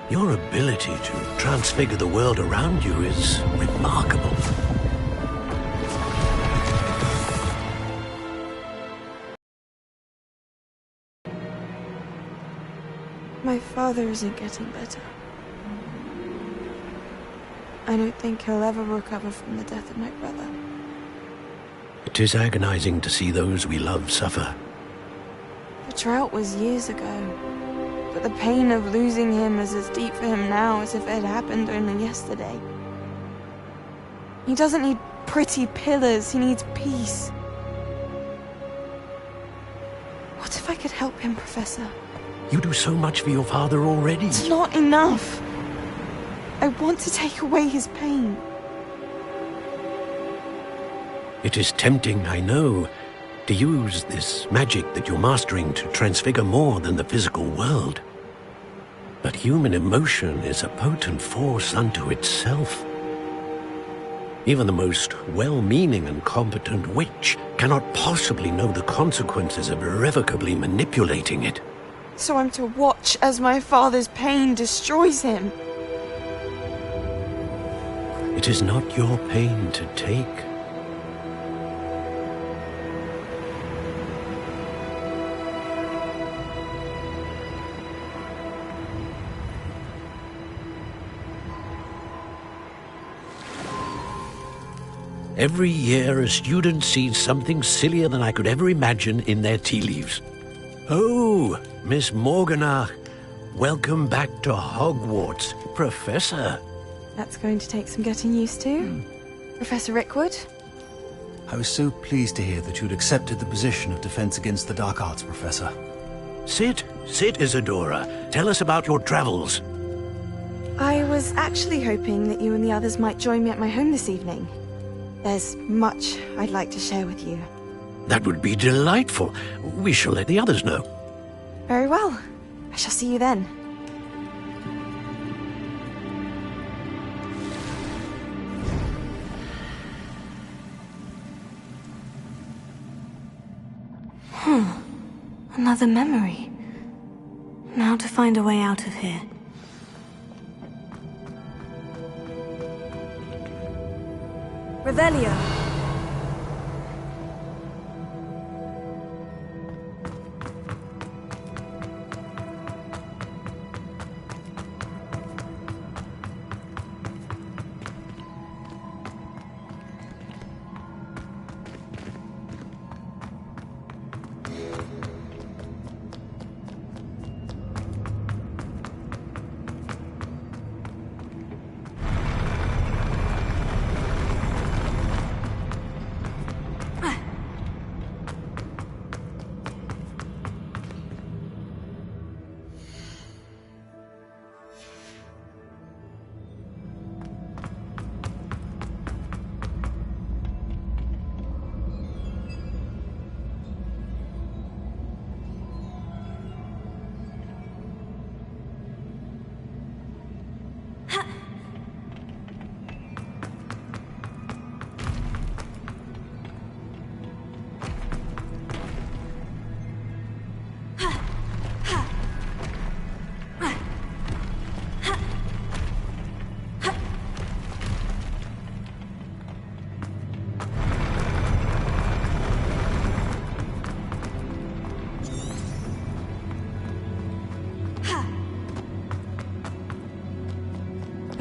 Your ability to transfigure the world around you is remarkable. My father isn't getting better. I don't think he'll ever recover from the death of my brother. It is agonizing to see those we love suffer. The drought was years ago, but the pain of losing him is as deep for him now as if it had happened only yesterday. He doesn't need pretty pillars, he needs peace. What if I could help him, Professor? You do so much for your father already. It's not enough. I want to take away his pain. It is tempting, I know, to use this magic that you're mastering to transfigure more than the physical world. But human emotion is a potent force unto itself. Even the most well-meaning and competent witch cannot possibly know the consequences of irrevocably manipulating it. So I'm to watch as my father's pain destroys him. It is not your pain to take. Every year, a student sees something sillier than I could ever imagine in their tea leaves. Oh, Miss Morganach, welcome back to Hogwarts, Professor. That's going to take some getting used to. Professor Rickwood? I was so pleased to hear that you'd accepted the position of Defense Against the Dark Arts, Professor. Sit, Isadora. Tell us about your travels. I was actually hoping that you and the others might join me at my home this evening. There's much I'd like to share with you. That would be delightful. We shall let the others know. Very well. I shall see you then. Another memory. Now to find a way out of here. Revelio.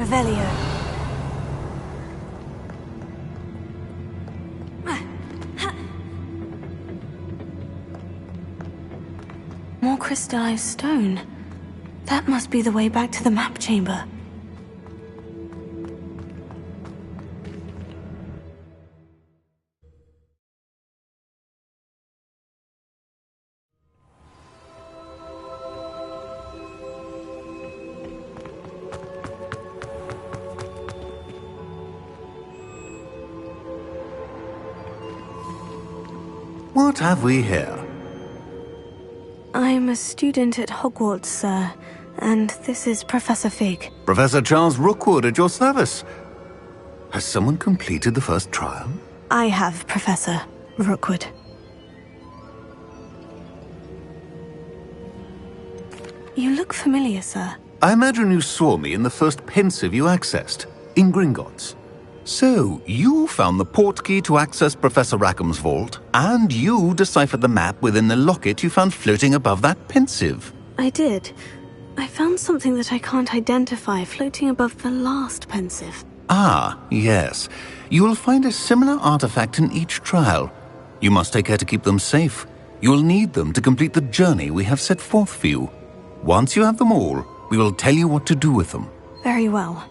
Revelio. More crystallized stone. That must be the way back to the map chamber. What have we here? I'm a student at Hogwarts, sir, and this is Professor Fig. Professor Charles Rookwood at your service. Has someone completed the first trial? I have, Professor Rookwood. You look familiar, sir. I imagine you saw me in the first pensive you accessed, in Gringotts. So, you found the portkey to access Professor Rackham's vault, and you deciphered the map within the locket you found floating above that pensive. I did. I found something that I can't identify floating above the last pensive. Ah, yes. You will find a similar artifact in each trial. You must take care to keep them safe. You will need them to complete the journey we have set forth for you. Once you have them all, we will tell you what to do with them. Very well.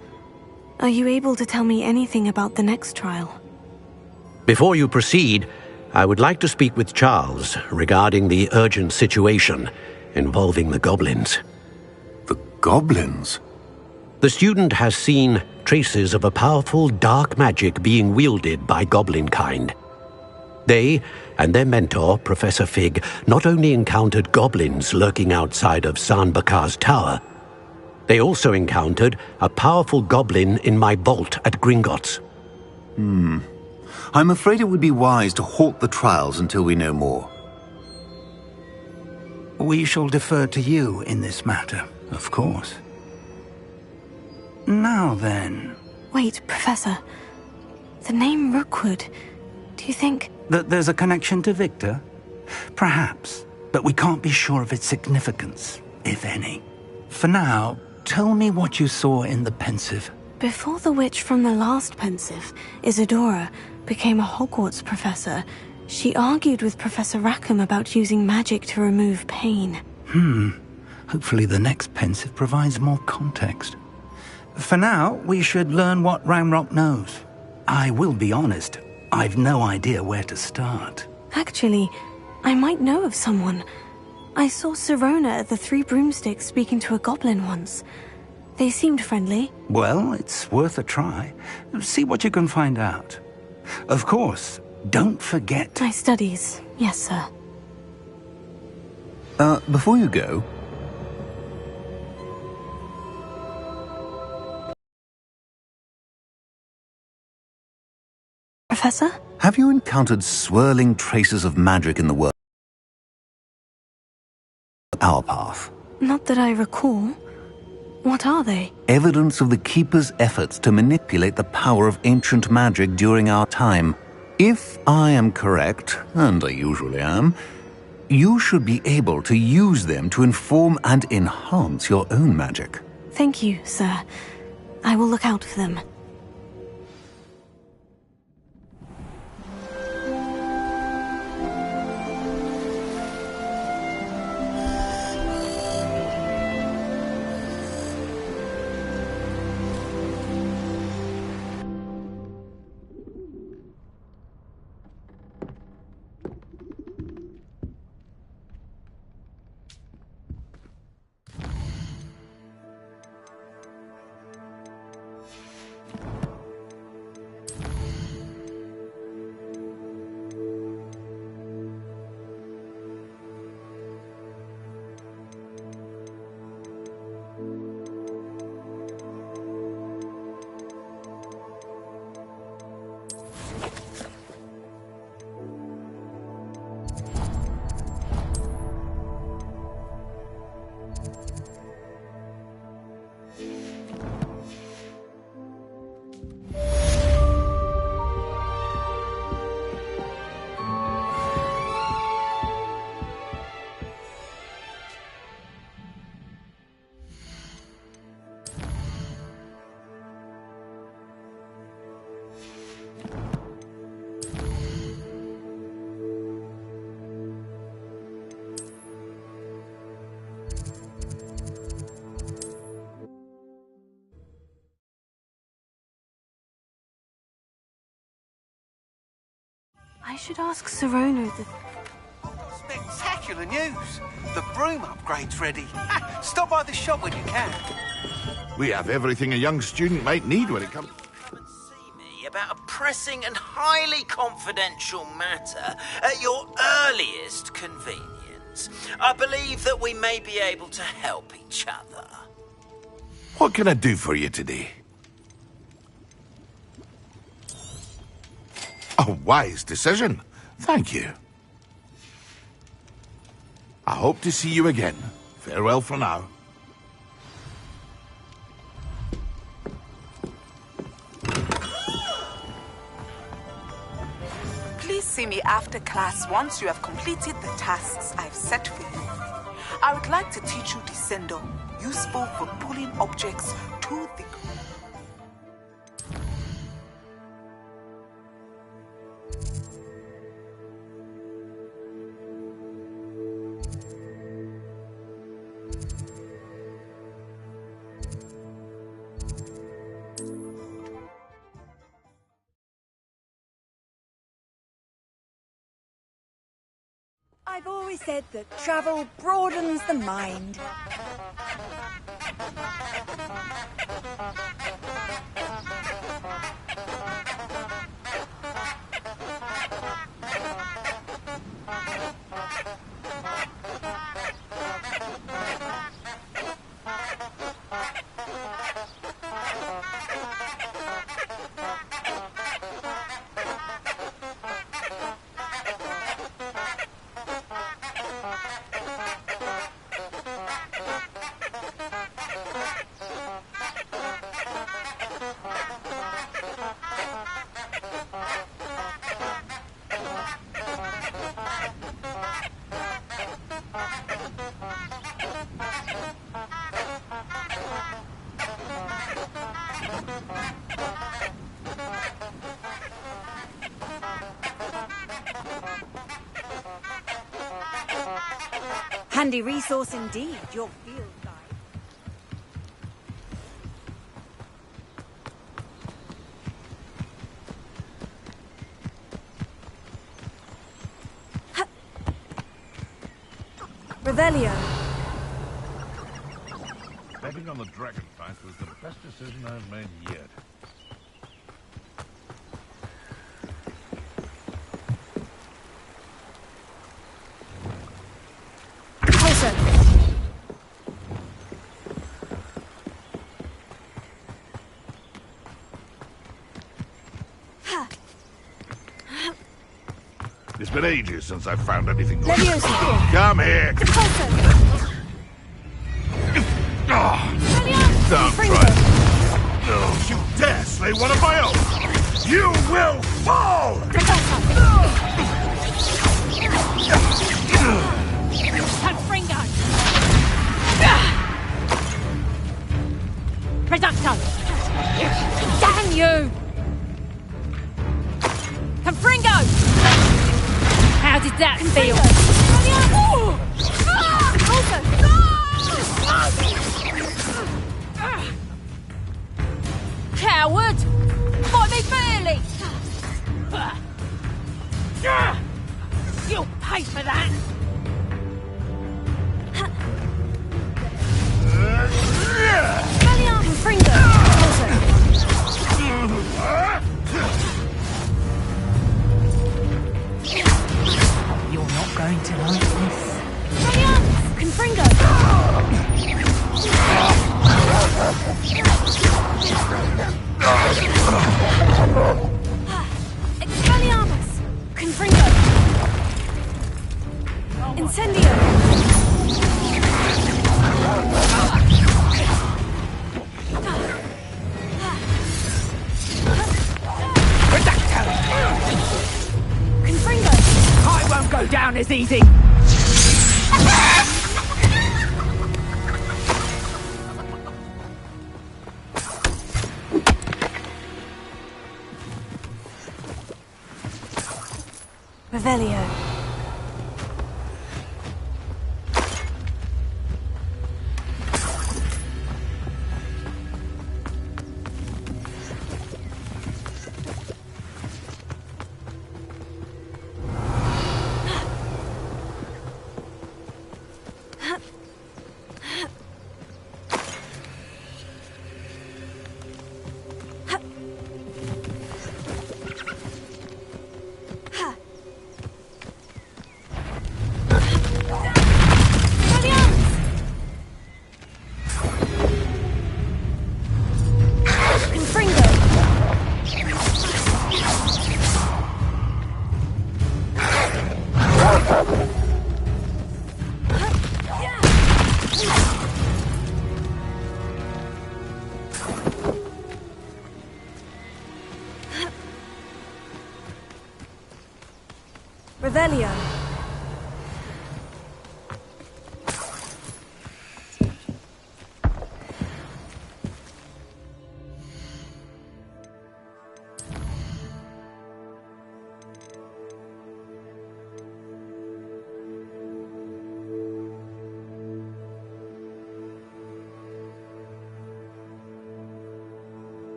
Are you able to tell me anything about the next trial? Before you proceed, I would like to speak with Charles regarding the urgent situation involving the goblins. The goblins? The student has seen traces of a powerful dark magic being wielded by goblin kind. They and their mentor, Professor Fig, not only encountered goblins lurking outside of Sanbakar's tower, they also encountered a powerful goblin in my vault at Gringotts. I'm afraid it would be wise to halt the trials until we know more. We shall defer to you in this matter, of course. Now then... Wait, Professor. The name Rookwood. Do you think... That there's a connection to Victor? Perhaps, but we can't be sure of its significance, if any. For now, tell me what you saw in the pensive. Before the witch from the last pensive, Isadora, became a Hogwarts professor, she argued with Professor Rackham about using magic to remove pain. Hopefully the next pensive provides more context. For now, we should learn what Ramrock knows. I will be honest, I've no idea where to start. Actually, I might know of someone. I saw Sirona at the Three Broomsticks speaking to a goblin once. They seemed friendly. Well, it's worth a try. See what you can find out. Of course, don't forget... My studies, yes, sir. Before you go... Professor? Have you encountered swirling traces of magic in the world? Our path. Not that I recall. What are they? Evidence of the Keeper's efforts to manipulate the power of ancient magic during our time. If I am correct, and I usually am, you should be able to use them to inform and enhance your own magic. Thank you, sir. I will look out for them. I should ask Sorono the... Spectacular news! The broom upgrade's ready. Stop by the shop when you can. We have everything a young student might need when it comes... About a pressing and highly confidential matter at your earliest convenience. I believe that we may be able to help each other. What can I do for you today? A wise decision. Thank you. I hope to see you again. Farewell for now. Please see me after class once you have completed the tasks I've set for you. I would like to teach you Descendo, useful for pulling objects to the... I've always said that travel broadens the mind. Handy resource indeed, your field guide. Revelio. Betting on the dragon fight was the best decision I've made yet. It's been ages since I've found anything like this. Come here! Don't try. Don't you dare slay one of my own! You will fall! Confringo! Reducto! Damn you! Confringo! How did that feel? Coward! Fight me fairly! You'll pay for that! You're not going to like this. Confringo! Expelliarmus! Confringo! Incendio! I won't go down as easy. Revelio. Revelio.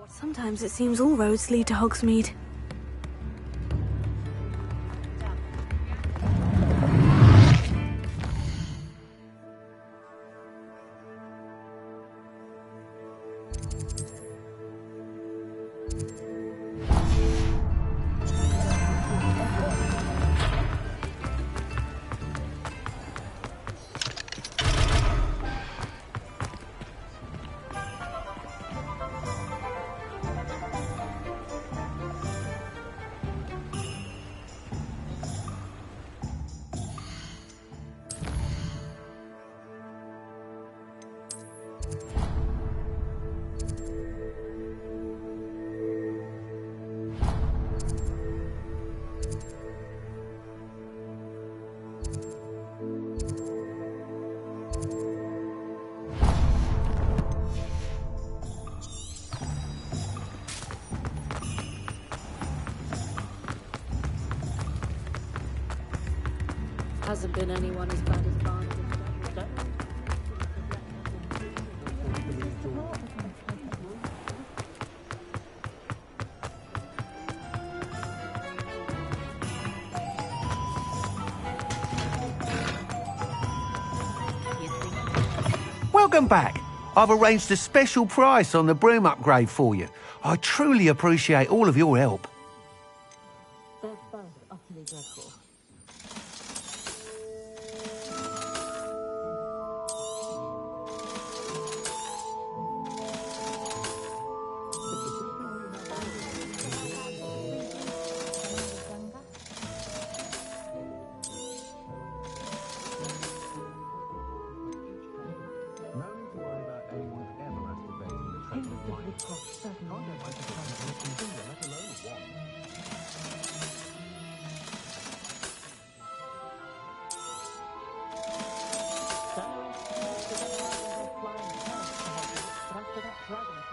Sometimes it seems all roads lead to Hogsmeade. Hasn't been anyone as bad as Barnes. Welcome back. I've arranged a special price on the broom upgrade for you. I truly appreciate all of your help. They're both utterly dreadful.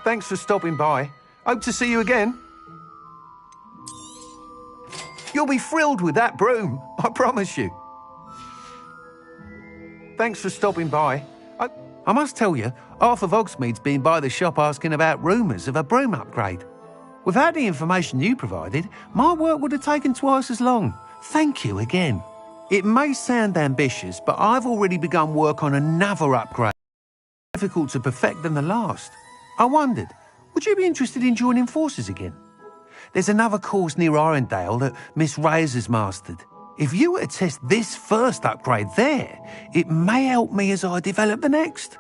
Thanks for stopping by. Hope to see you again. You'll be thrilled with that broom, I promise you. Thanks for stopping by. I must tell you, half of Hogsmeade's been by the shop asking about rumours of a broom upgrade. Without the information you provided, my work would have taken twice as long. Thank you again. It may sound ambitious, but I've already begun work on another upgrade. More difficult to perfect than the last. I wondered, would you be interested in joining forces again? There's another course near Arendale that Miss Reyes has mastered. If you were to test this first upgrade there, it may help me as I develop the next.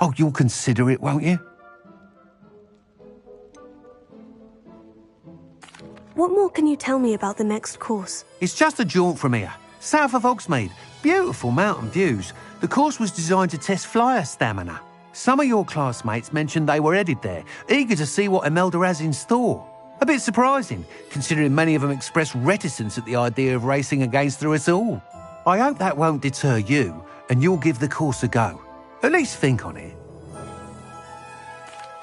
Oh, you'll consider it, won't you? What more can you tell me about the next course? It's just a jaunt from here, south of Hogsmeade. Beautiful mountain views. The course was designed to test flyer stamina. Some of your classmates mentioned they were headed there, eager to see what Imelda has in store. A bit surprising, considering many of them expressed reticence at the idea of racing against her at all. I hope that won't deter you, and you'll give the course a go. At least think on it.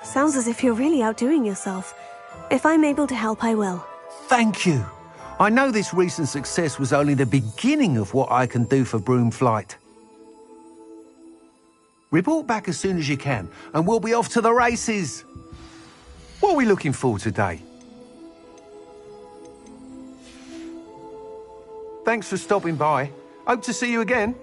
Sounds as if you're really outdoing yourself. If I'm able to help, I will. Thank you. I know this recent success was only the beginning of what I can do for Broomflight. Report back as soon as you can, and we'll be off to the races. What are we looking for today? Thanks for stopping by. Hope to see you again.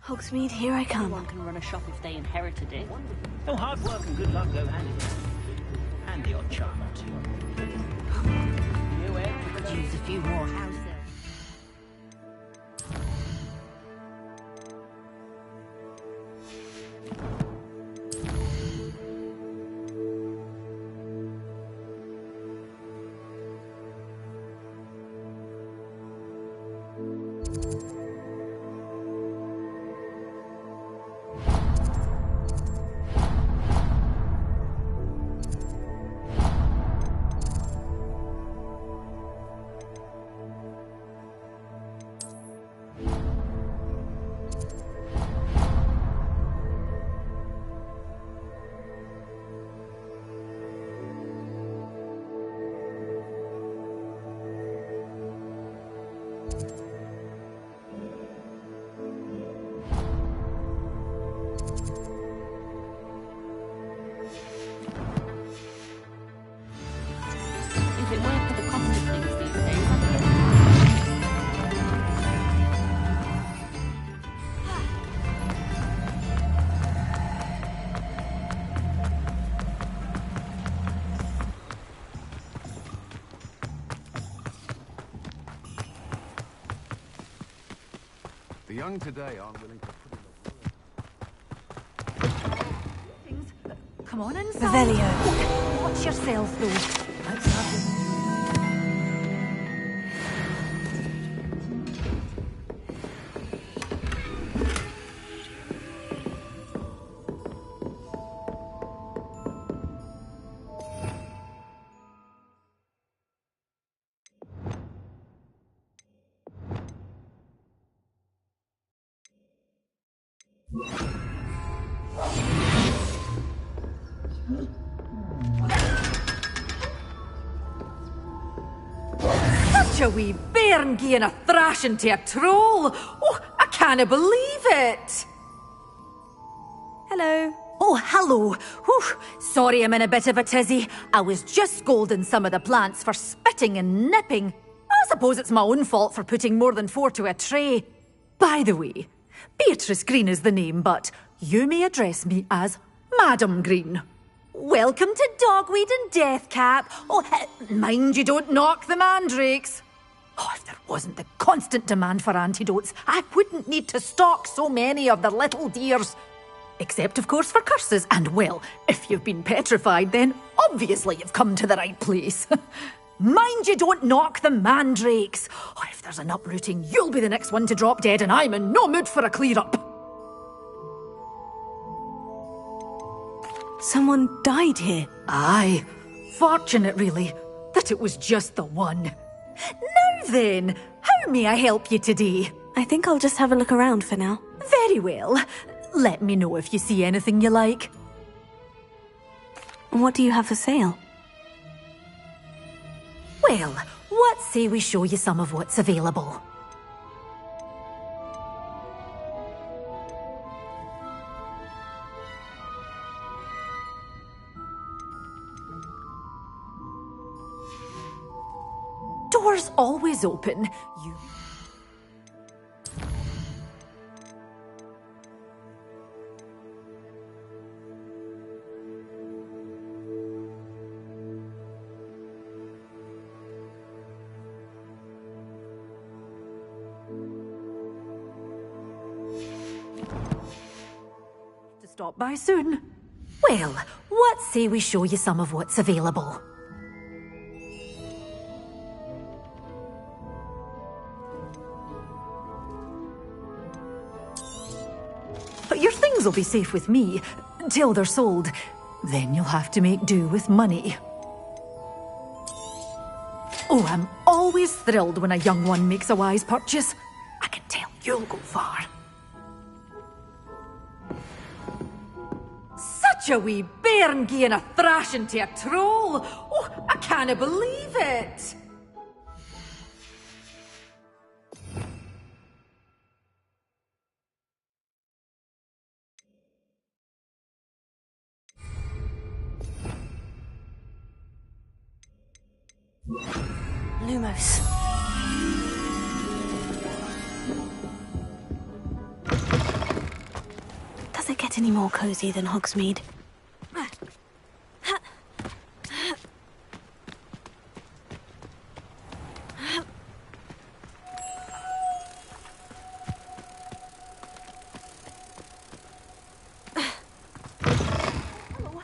Hogsmeade, here I come. Anyone can run a shop if they inherited it. Oh, hard work and good luck go hand in hand. And the odd charm or two. Could use a few more houses. If it weren't for the cost of things these days, The young today aren't willing to put Come on inside. Revelio. Watch yourself, though. Let's have it. Such a wee bairn gieing a thrashing to a troll. Oh, I can't believe it. Hello. Oh, hello. Whew. Sorry I'm in a bit of a tizzy. I was just scolding some of the plants for spitting and nipping. I suppose it's my own fault for putting more than 4 to a tray. By the way, Beatrice Green is the name, but you may address me as Madam Green. Welcome to Dogweed and Deathcap. Oh, mind you don't knock the mandrakes. Oh, if there wasn't the constant demand for antidotes, I wouldn't need to stock so many of the little dears. Except, of course, for curses. And, well, if you've been petrified, then obviously you've come to the right place. Mind you don't knock the mandrakes. Oh, if there's an uprooting, you'll be the next one to drop dead, and I'm in no mood for a clear-up. Someone died here. Aye. Fortunate, really, that it was just the one. Now then, how may I help you today? I think I'll just have a look around for now. Very well. Let me know if you see anything you like. What do you have for sale? Well, what say we show you some of what's available? Doors always open. You... stop by soon. Well, what say we show you some of what's available? Your things will be safe with me, till they're sold. Then you'll have to make do with money. Oh, I'm always thrilled when a young one makes a wise purchase. I can tell you'll go far. Such a wee bairn gieing a thrashing to a troll! Oh, I can't believe it! Lumos. Does it get any more cozy than Hogsmeade? Hello.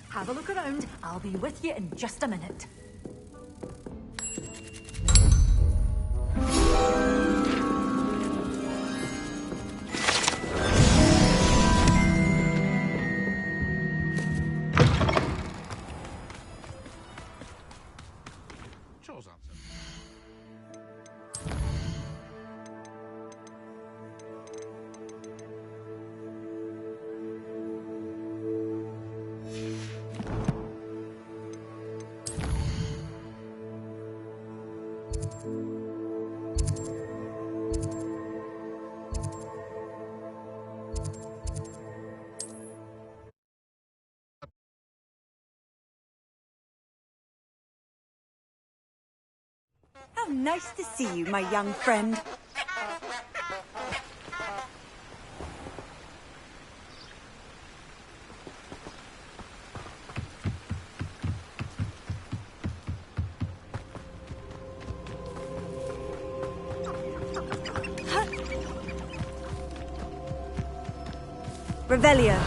Have a look around. I'll be with you in just a minute. How nice to see you, my young friend. Revelio.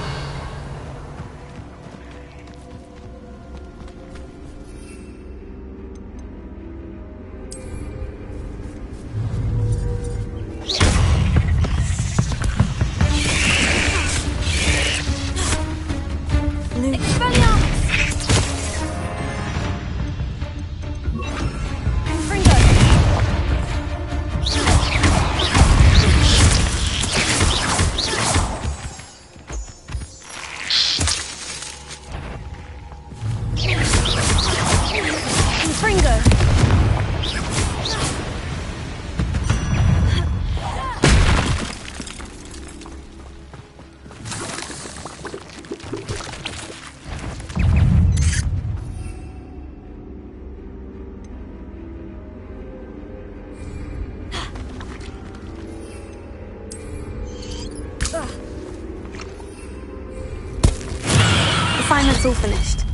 Refinement's all finished.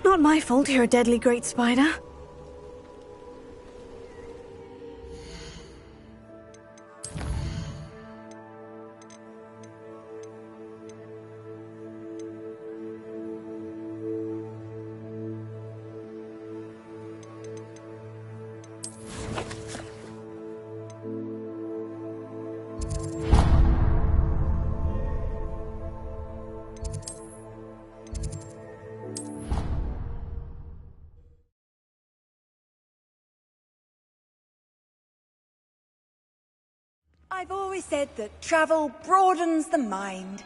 Not my fault you're a deadly great spider. I've always said that travel broadens the mind.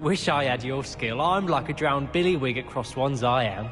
Wish I had your skill. I'm like a drowned billywig at cross ones, I am.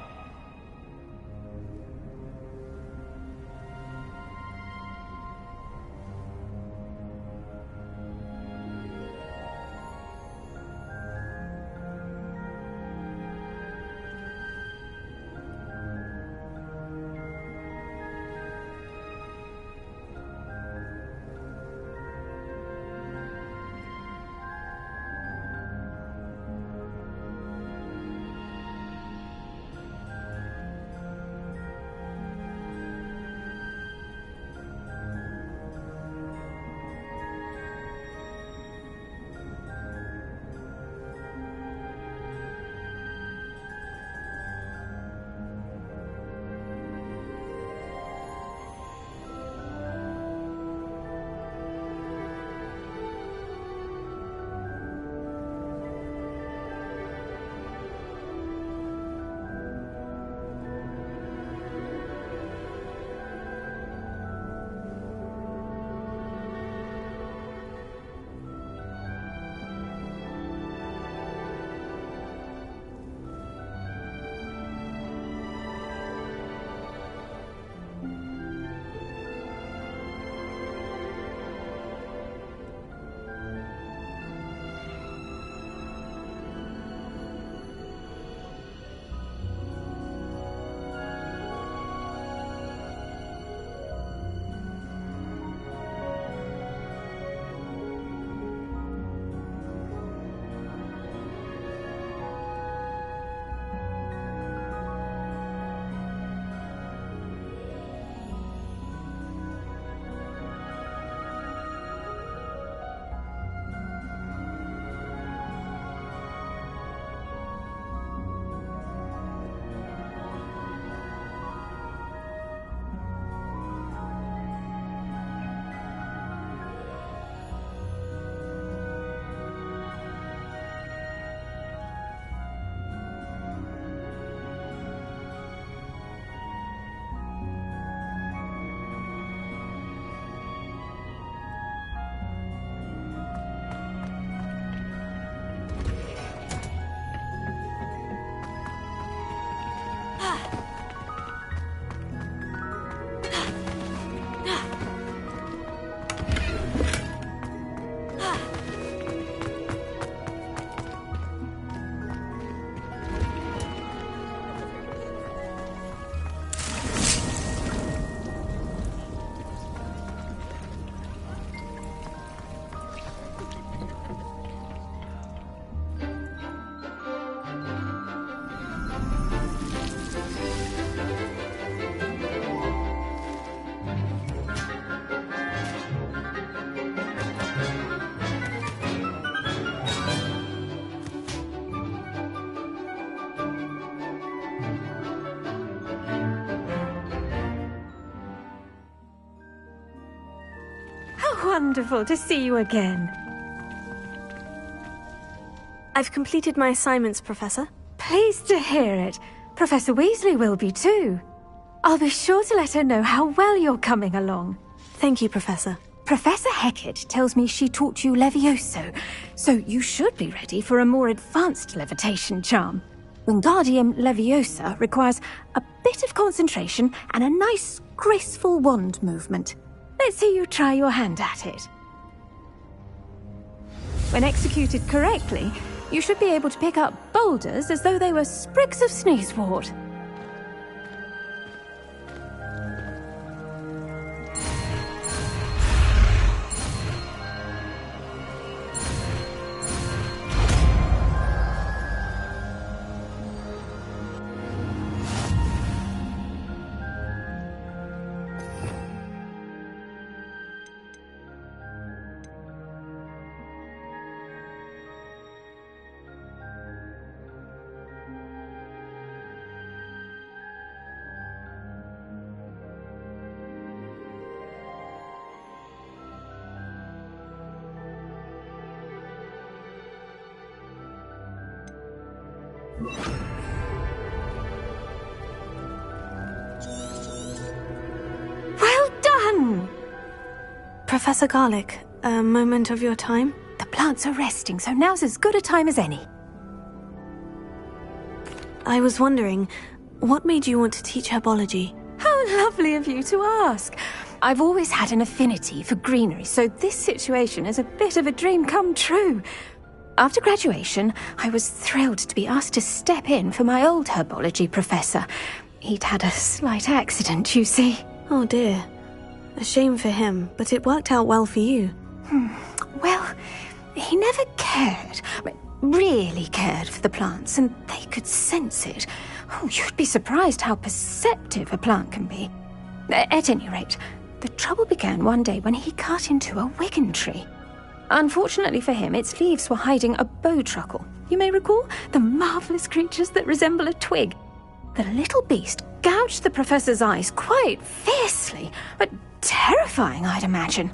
Wonderful to see you again. I've completed my assignments, Professor. Pleased to hear it. Professor Weasley will be too. I'll be sure to let her know how well you're coming along. Thank you, Professor. Professor Hecat tells me she taught you Levioso, so you should be ready for a more advanced levitation charm. Wingardium Leviosa requires a bit of concentration and a nice, graceful wand movement. Let's see you try your hand at it. When executed correctly, you should be able to pick up boulders as though they were sprigs of sneezewort. Well done! Professor Garlick, a moment of your time? The plants are resting, so now's as good a time as any. I was wondering, what made you want to teach herbology? How lovely of you to ask. I've always had an affinity for greenery, so this situation is a bit of a dream come true. After graduation, I was thrilled to be asked to step in for my old herbology professor. He'd had a slight accident, you see. Oh dear. A shame for him, but it worked out well for you. Well, he never cared, really cared for the plants, and they could sense it. Oh, you'd be surprised how perceptive a plant can be. At any rate, the trouble began one day when he cut into a wigan tree. Unfortunately for him, its leaves were hiding a bowtruckle. You may recall the marvellous creatures that resemble a twig. The little beast gouged the professor's eyes quite fiercely, but terrifying, I'd imagine.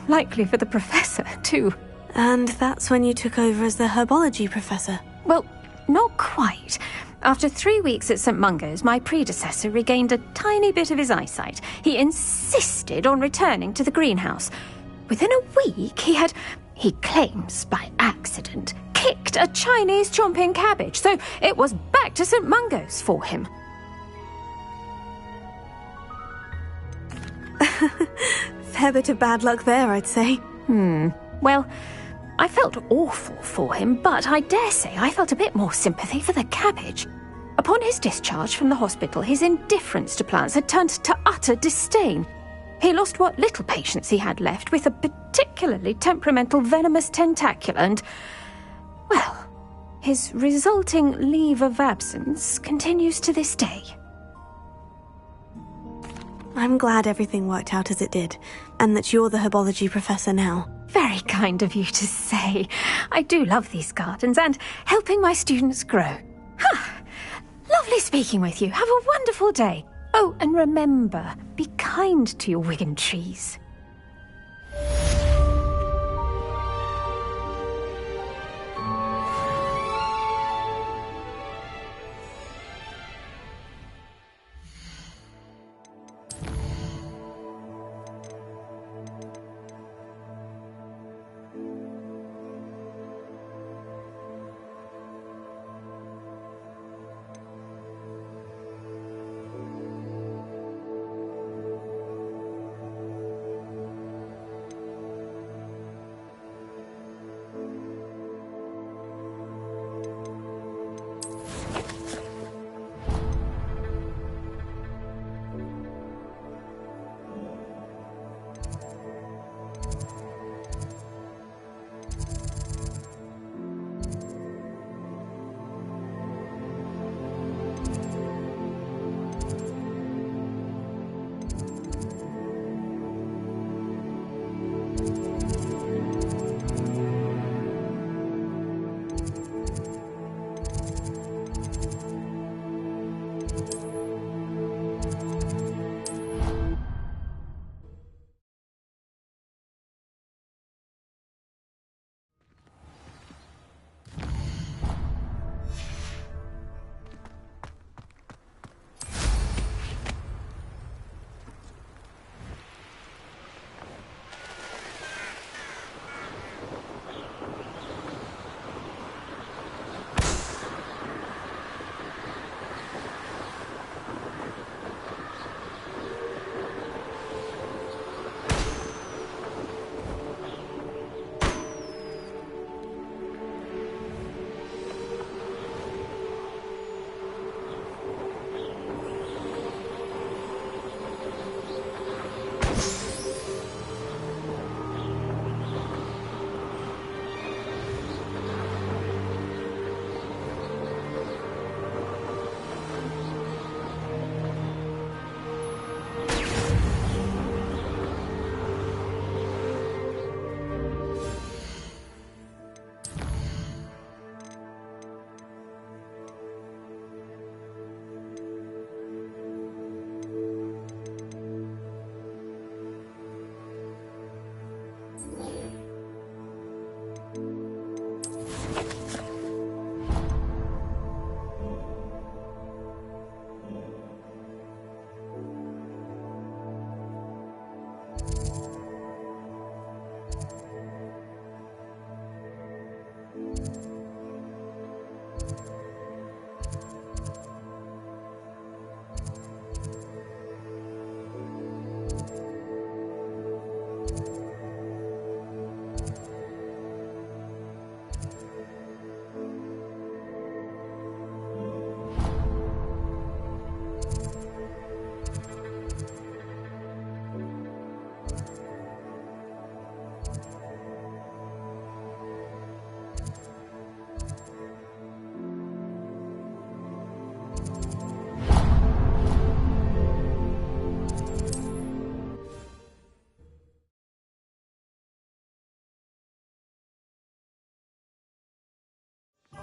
Likely for the professor, too. And that's when you took over as the herbology professor? Well, not quite. After 3 weeks at St. Mungo's, my predecessor regained a tiny bit of his eyesight. He insisted on returning to the greenhouse. Within a week, he claims by accident, kicked a Chinese chomping cabbage, so it was back to St. Mungo's for him. Fair bit of bad luck there, I'd say. Well, I felt awful for him, but I dare say I felt a bit more sympathy for the cabbage. Upon his discharge from the hospital, his indifference to plants had turned to utter disdain. He lost what little patience he had left with a particularly temperamental venomous tentacula and, well, his resulting leave of absence continues to this day. I'm glad everything worked out as it did, and that you're the herbology professor now. Very kind of you to say. I do love these gardens and helping my students grow. Lovely speaking with you. Have a wonderful day. Oh, and remember, be kind to your wigan trees.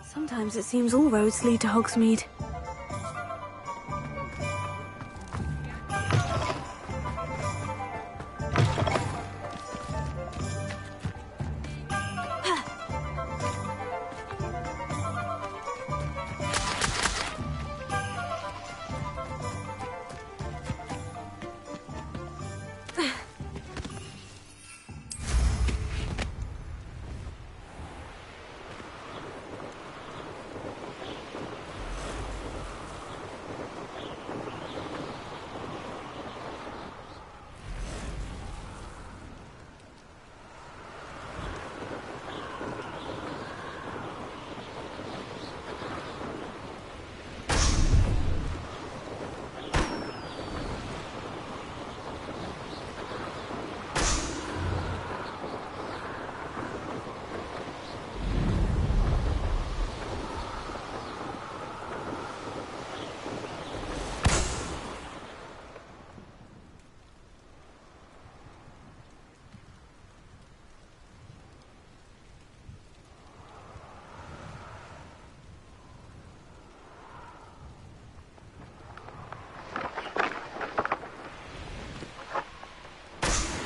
Sometimes it seems all roads lead to Hogsmeade.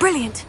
Brilliant!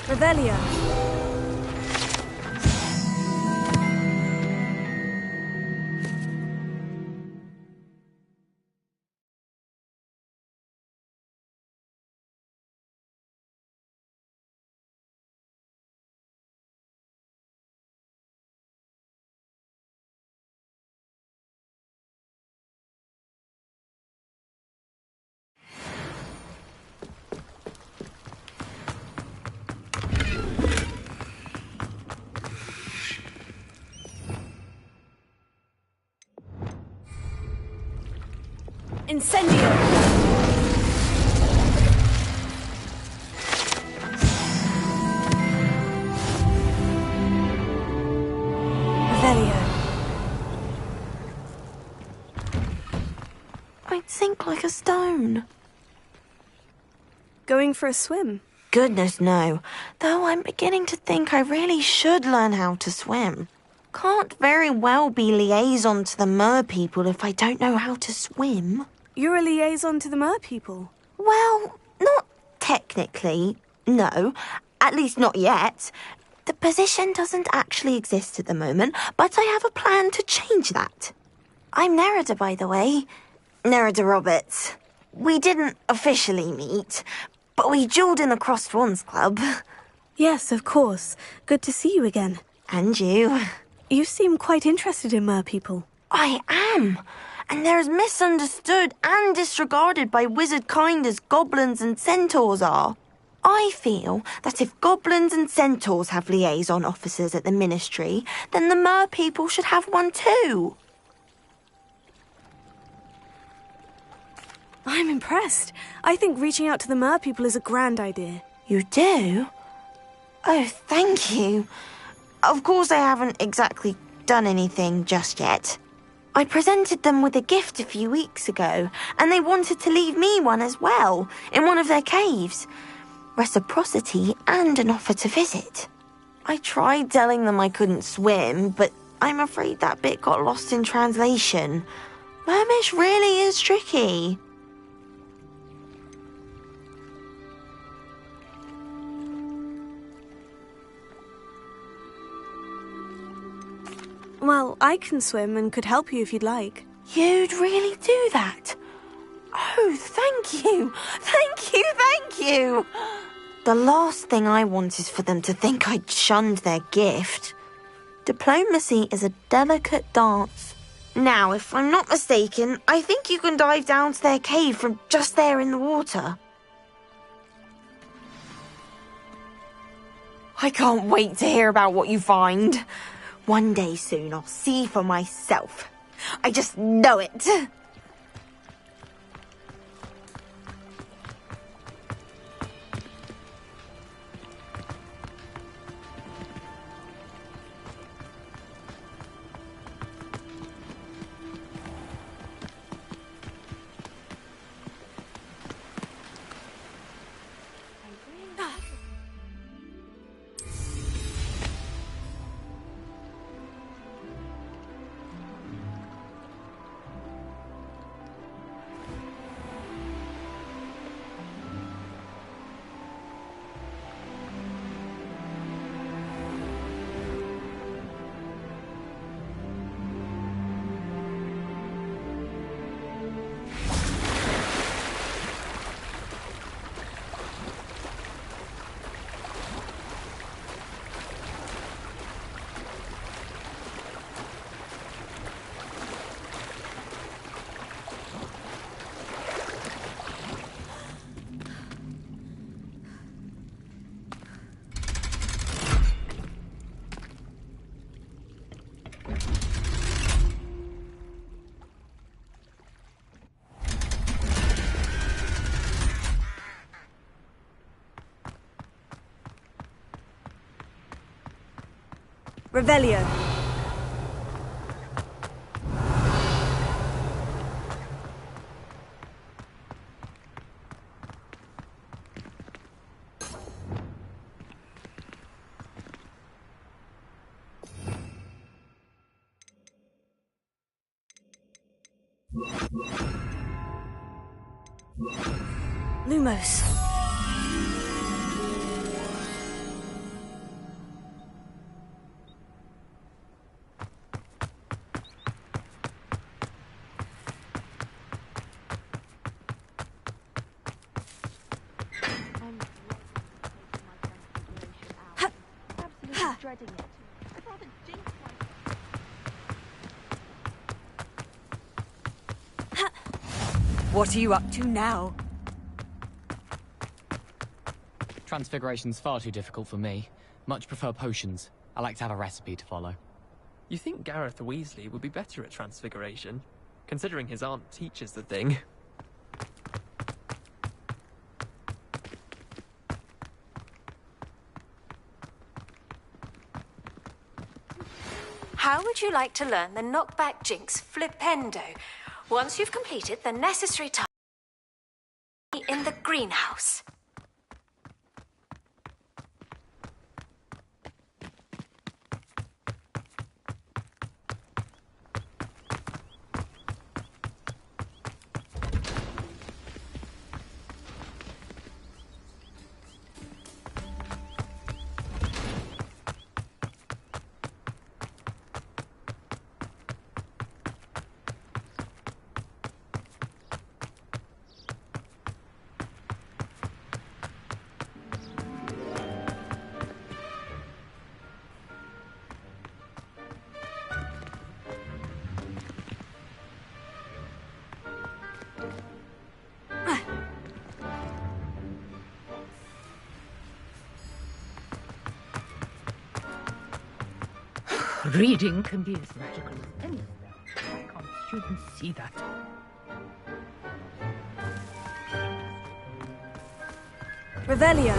Revelio. Incendio! Revelio. I'd sink like a stone. Going for a swim? Goodness, no. Though I'm beginning to think I really should learn how to swim. Can't very well be liaison to the mer people if I don't know how to swim. You're a liaison to the mer people? Well, not technically, no. At least not yet. The position doesn't actually exist at the moment, but I have a plan to change that. I'm Nerida, by the way. Nerida Roberts. We didn't officially meet, but we duelled in the Crossed Wands Club. Yes, of course. Good to see you again. And you. You seem quite interested in mer people. I am. And they're as misunderstood and disregarded by wizard kind as goblins and centaurs are. I feel that if goblins and centaurs have liaison officers at the Ministry, then the mer people should have one too. I'm impressed. I think reaching out to the mer people is a grand idea. You do? Oh, thank you. Of course I haven't exactly done anything just yet. I presented them with a gift a few weeks ago, and they wanted to leave me one as well, in one of their caves. Reciprocity and an offer to visit. I tried telling them I couldn't swim, but I'm afraid that bit got lost in translation. Mermish really is tricky. Well, I can swim and could help you if you'd like. You'd really do that? Oh, thank you. Thank you, thank you. The last thing I want is for them to think I'd shunned their gift. Diplomacy is a delicate dance. Now, if I'm not mistaken, I think you can dive down to their cave from just there in the water. I can't wait to hear about what you find. One day soon I'll see for myself. I just know it. Revelio. Lumos. Dreading it. I'd rather jinx myself. What are you up to now? Transfiguration's far too difficult for me. Much prefer potions. I like to have a recipe to follow. You think Gareth Weasley would be better at Transfiguration, considering his aunt teaches the thing. How would you like to learn the knockback jinx flipendo? Once you've completed the necessary task in the greenhouse. Reading can be as magical as any spell. Why can't students see that? Revelio.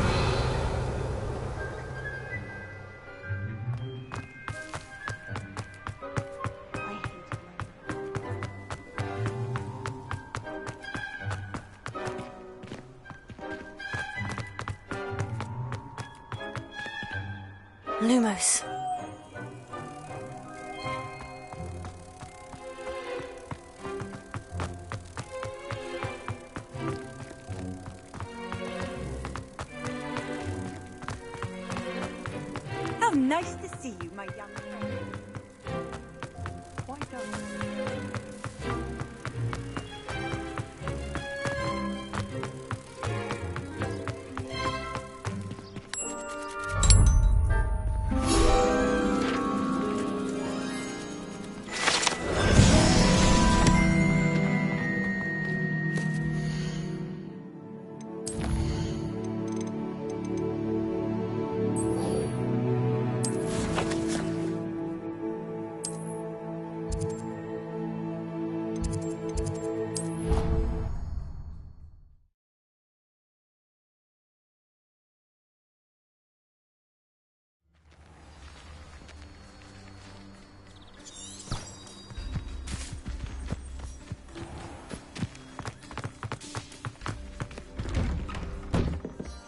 Lumos. Nice to see you, my young friend. Why don't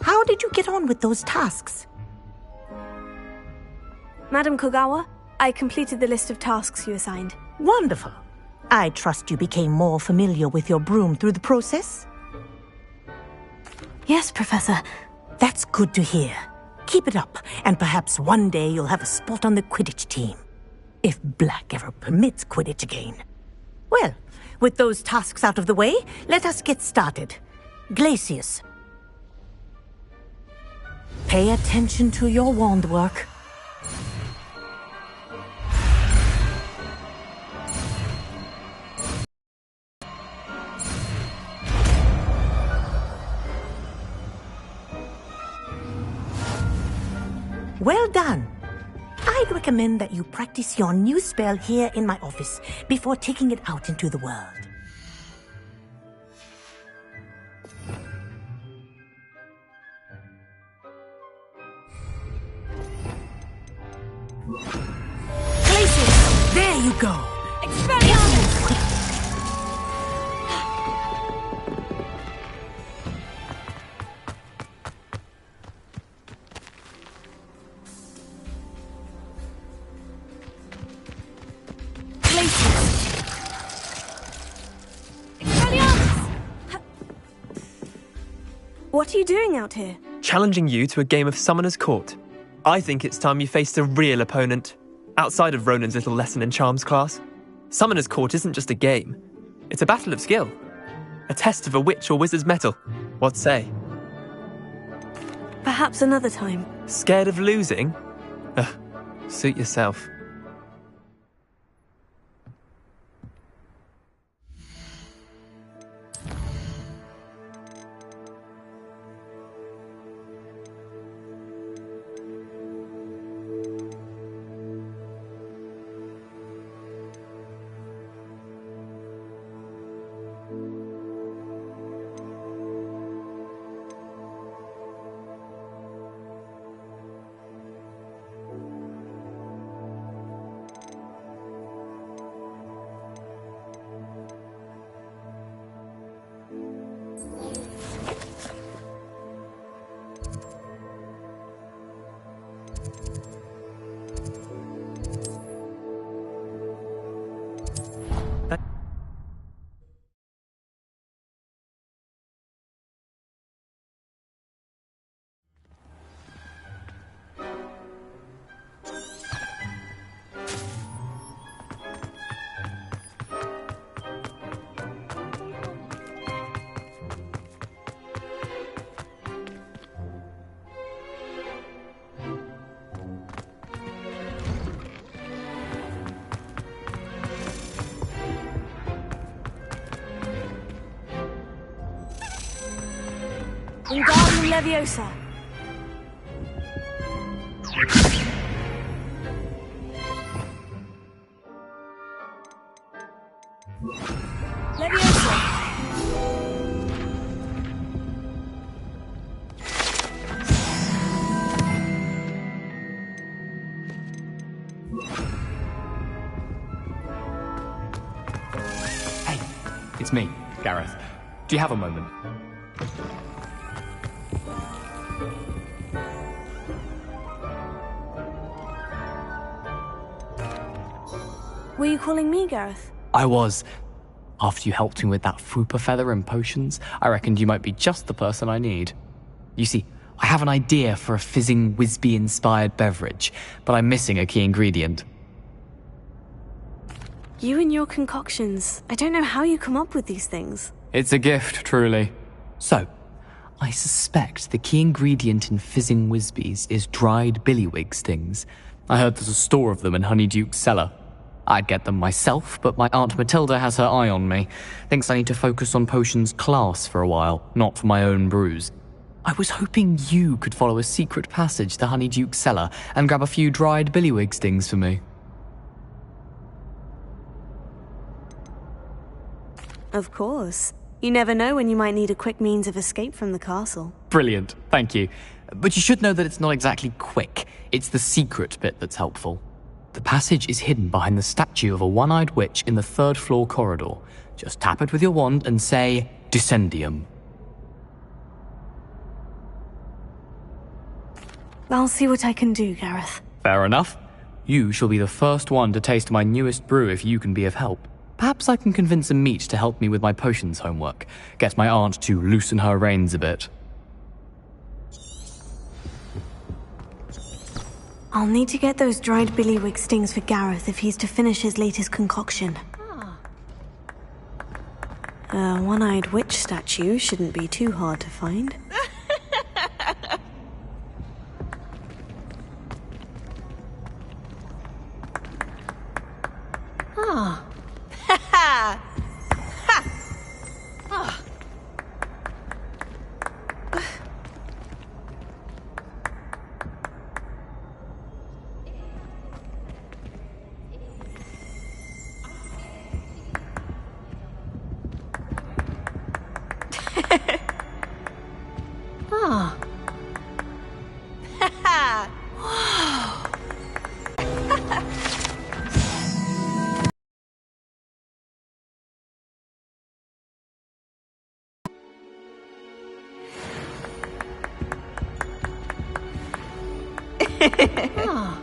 How did you get on with those tasks? Madam Kogawa, I completed the list of tasks you assigned. Wonderful. I trust you became more familiar with your broom through the process? Yes, Professor. That's good to hear. Keep it up, and perhaps one day you'll have a spot on the Quidditch team. If Black ever permits Quidditch again. Well, with those tasks out of the way, let us get started. Glacius. Pay attention to your wand work. Well done. I'd recommend that you practice your new spell here in my office before taking it out into the world. Glacius! There you go! Expelliarmus! What are you doing out here? Challenging you to a game of Summoner's Court. I think it's time you faced a real opponent, outside of Ronan's little lesson in charms class. Summoner's Court isn't just a game. It's a battle of skill. A test of a witch or wizard's mettle. What say? Perhaps another time. Scared of losing? Ugh, suit yourself. Wingardium Leviosa. Leviosa. Hey, it's me, Gareth. Do you have a moment? Were you calling me, Gareth? I was. After you helped me with that Fupa feather and potions, I reckoned you might be just the person I need. You see, I have an idea for a fizzing Whizbee-inspired beverage, but I'm missing a key ingredient. You and your concoctions. I don't know how you come up with these things. It's a gift, truly. So, I suspect the key ingredient in fizzing Whizbees is dried billywig stings. I heard there's a store of them in Honeyduke's cellar. I'd get them myself, but my Aunt Matilda has her eye on me. Thinks I need to focus on potions class for a while, not for my own brews. I was hoping you could follow a secret passage to Honeyduke's cellar and grab a few dried billywig stings for me. Of course. You never know when you might need a quick means of escape from the castle. Brilliant, thank you. But you should know that it's not exactly quick. It's the secret bit that's helpful. The passage is hidden behind the statue of a one-eyed witch in the third-floor corridor. Just tap it with your wand and say, Descendium. I'll see what I can do, Gareth. Fair enough. You shall be the first one to taste my newest brew if you can be of help. Perhaps I can convince a meat to help me with my potions homework. Get my aunt to loosen her reins a bit. I'll need to get those dried billywig stings for Gareth if he's to finish his latest concoction. A one-eyed witch statue shouldn't be too hard to find. Ah. Ha ha! Ha! Ah. Ah. Ha ha! Wow. Ah.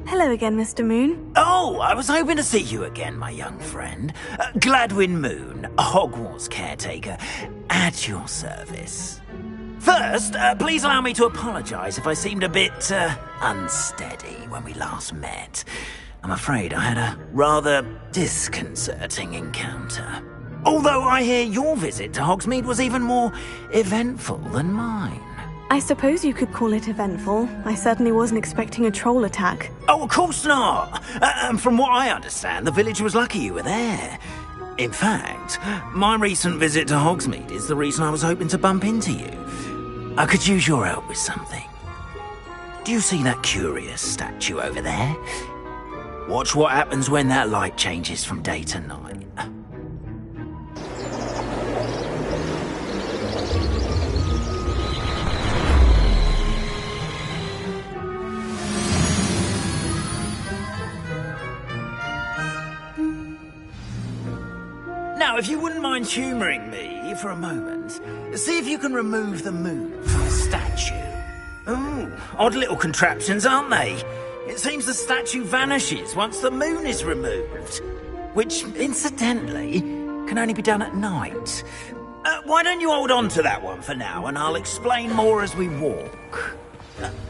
Hello again, Mr. Moon. Oh, I was hoping to see you again, my young friend. Gladwin Moon, Hogwarts caretaker, at your service. First, please allow me to apologise if I seemed a bit, unsteady when we last met. I'm afraid I had a rather disconcerting encounter. Although I hear your visit to Hogsmeade was even more eventful than mine. I suppose you could call it eventful. I certainly wasn't expecting a troll attack. Oh, of course not! From what I understand, the village was lucky you were there. In fact, my recent visit to Hogsmeade is the reason I was hoping to bump into you. I could use your help with something. Do you see that curious statue over there? Watch what happens when that light changes from day to night. Now, if you wouldn't mind humouring me for a moment, see if you can remove the moon from the statue. Oh, odd little contraptions, aren't they? It seems the statue vanishes once the moon is removed, which, incidentally, can only be done at night. Why don't you hold on to that one for now, and I'll explain more as we walk.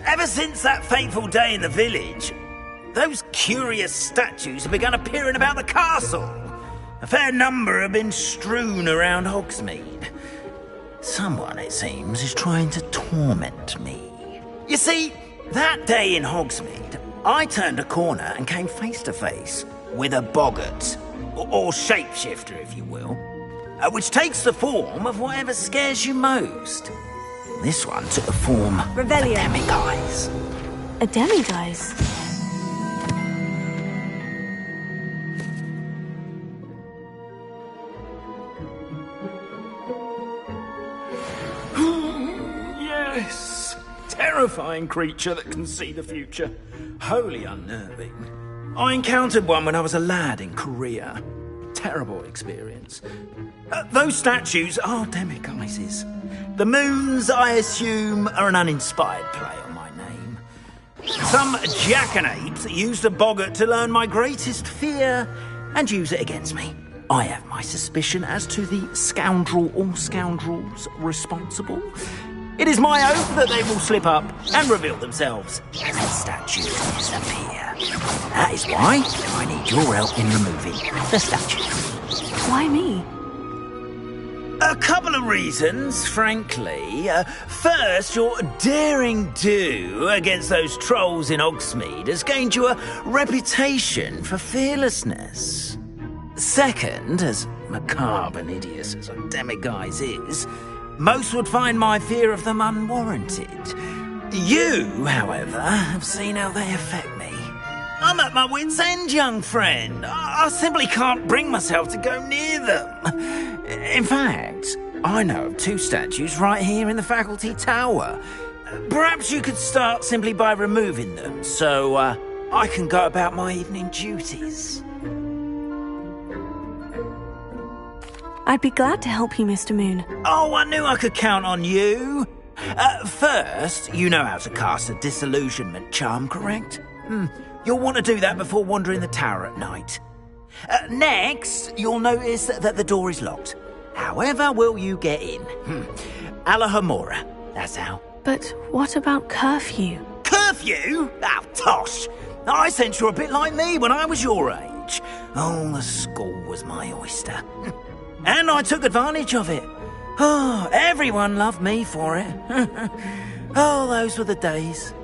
Ever since that fateful day in the village, those curious statues have begun appearing about the castle. A fair number have been strewn around Hogsmeade. Someone, it seems, is trying to torment me. You see, that day in Hogsmeade, I turned a corner and came face to face with a boggart, or shapeshifter, if you will, which takes the form of whatever scares you most. This one took the form of a demiguise. A demiguise? Yes! Terrifying creature that can see the future. Wholly unnerving. I encountered one when I was a lad in Korea. Terrible experience. Those statues are demiguises. The moons, I assume, are an uninspired play on my name. Some jackanapes used a boggart to learn my greatest fear and use it against me. I have my suspicion as to the scoundrel or scoundrels responsible. It is my hope that they will slip up and reveal themselves as the statues disappear. That is why I need your help in removing the statue. Why me? A couple of reasons, frankly. First, your daring do against those trolls in Hogsmeade has gained you a reputation for fearlessness. Second, as macabre and hideous as a demiguise is, most would find my fear of them unwarranted. You, however, have seen how they affect me. I'm at my wit's end, young friend. I simply can't bring myself to go near them. In fact, I know of 2 statues right here in the faculty tower. Perhaps you could start simply by removing them, so I can go about my evening duties. I'd be glad to help you, Mr. Moon. Oh, I knew I could count on you. First, you know how to cast a disillusionment charm, correct? You'll want to do that before wandering the tower at night. Next, you'll notice that the door is locked. However will you get in? Alahomora, that's how. But what about curfew? Curfew? Oh, tosh! I sense you're a bit like me when I was your age. Oh, the school was my oyster. And I took advantage of it. Oh, everyone loved me for it. Oh, those were the days.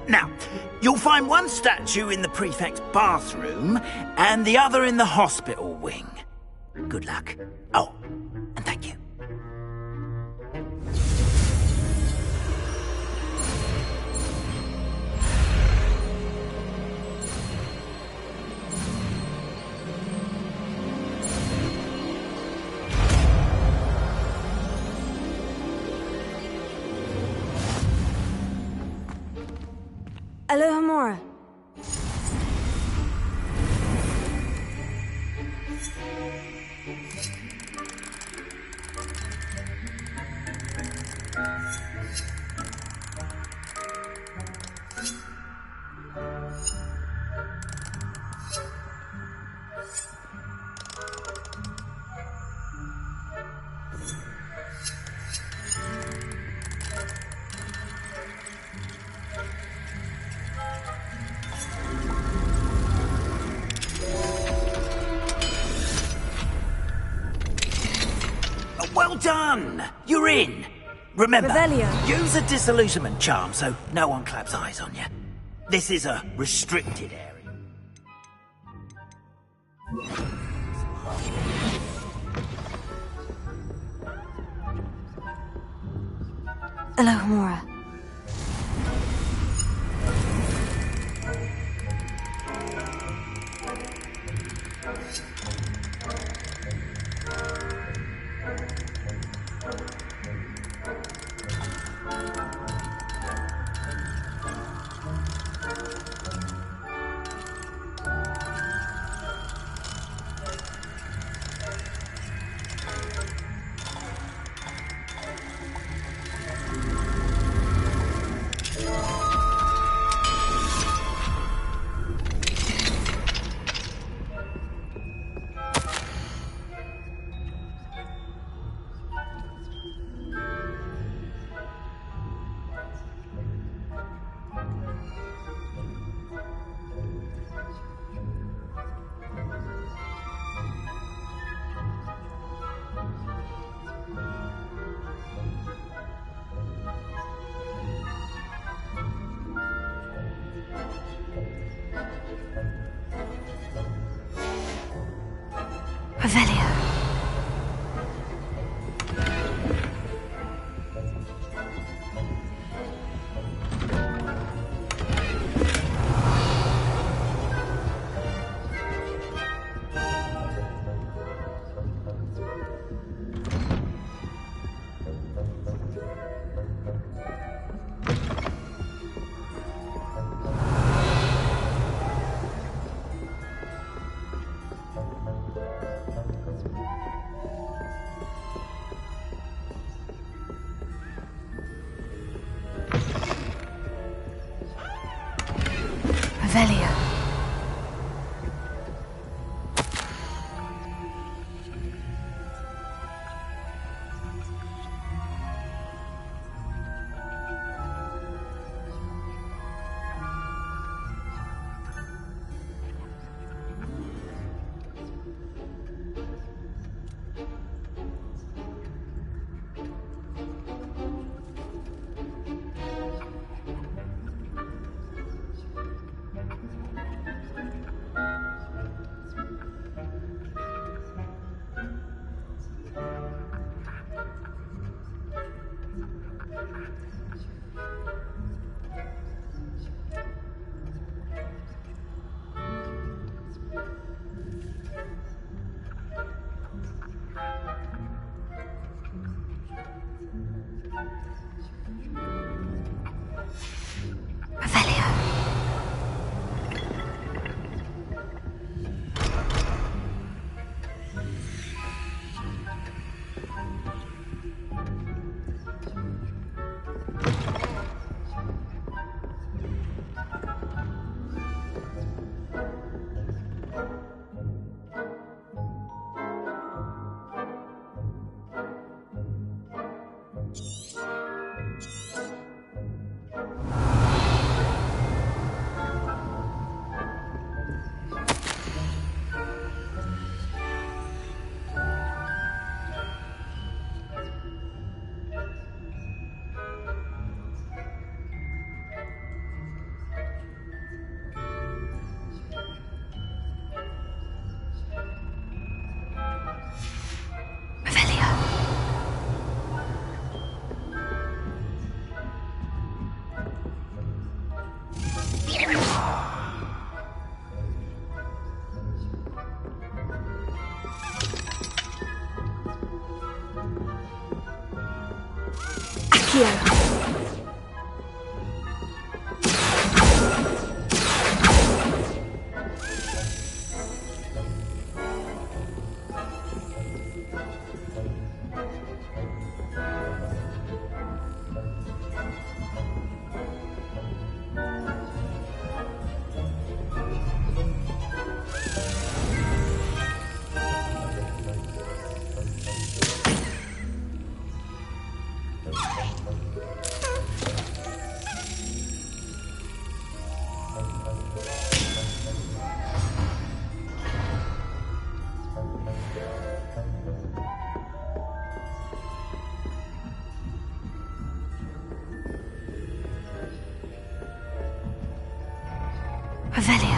Now, you'll find one statue in the prefect's bathroom and the other in the hospital wing. Good luck. Oh, and thank you. Alohomora. Well done! You're in! Remember, use a disillusionment charm so no one claps eyes on you. This is a restricted area. Alohomora. Revelio. Revelio. Revelio.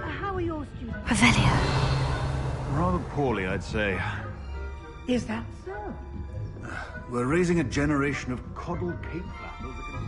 How are your students? Revelia. Rather poorly, I'd say. Is that so? We're raising a generation of coddled cape flappers against...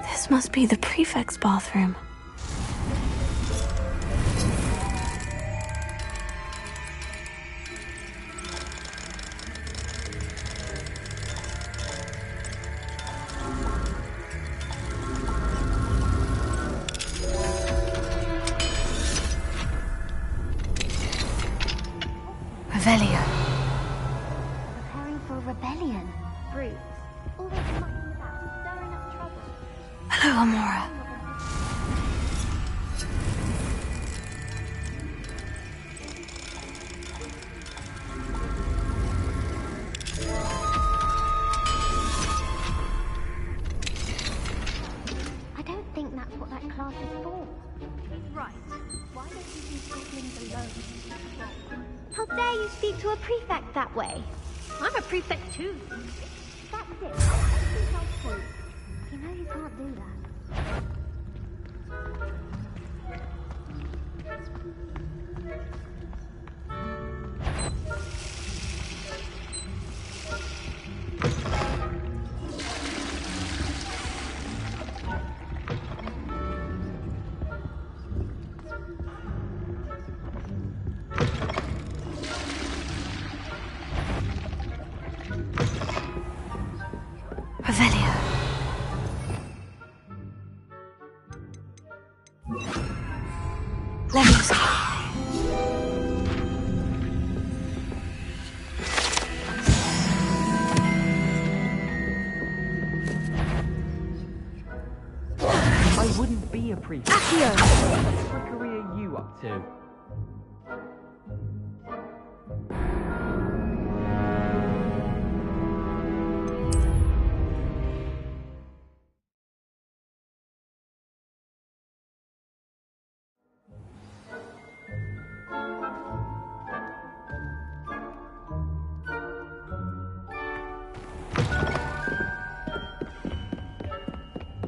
This must be the prefect's bathroom. Revelia. Preparing for a rebellion. Brutes. Always mucking about, stirring up trouble. Hello, Amora. I don't think that's what that class is for. Right. Why don't you leave goblins alone? How dare you speak to a prefect that way? I'm a prefect too. That's it. Everything else too. You know you can't do that. Revelia. Leviosa. I wouldn't be a priest. Accio! What trickery are you up to?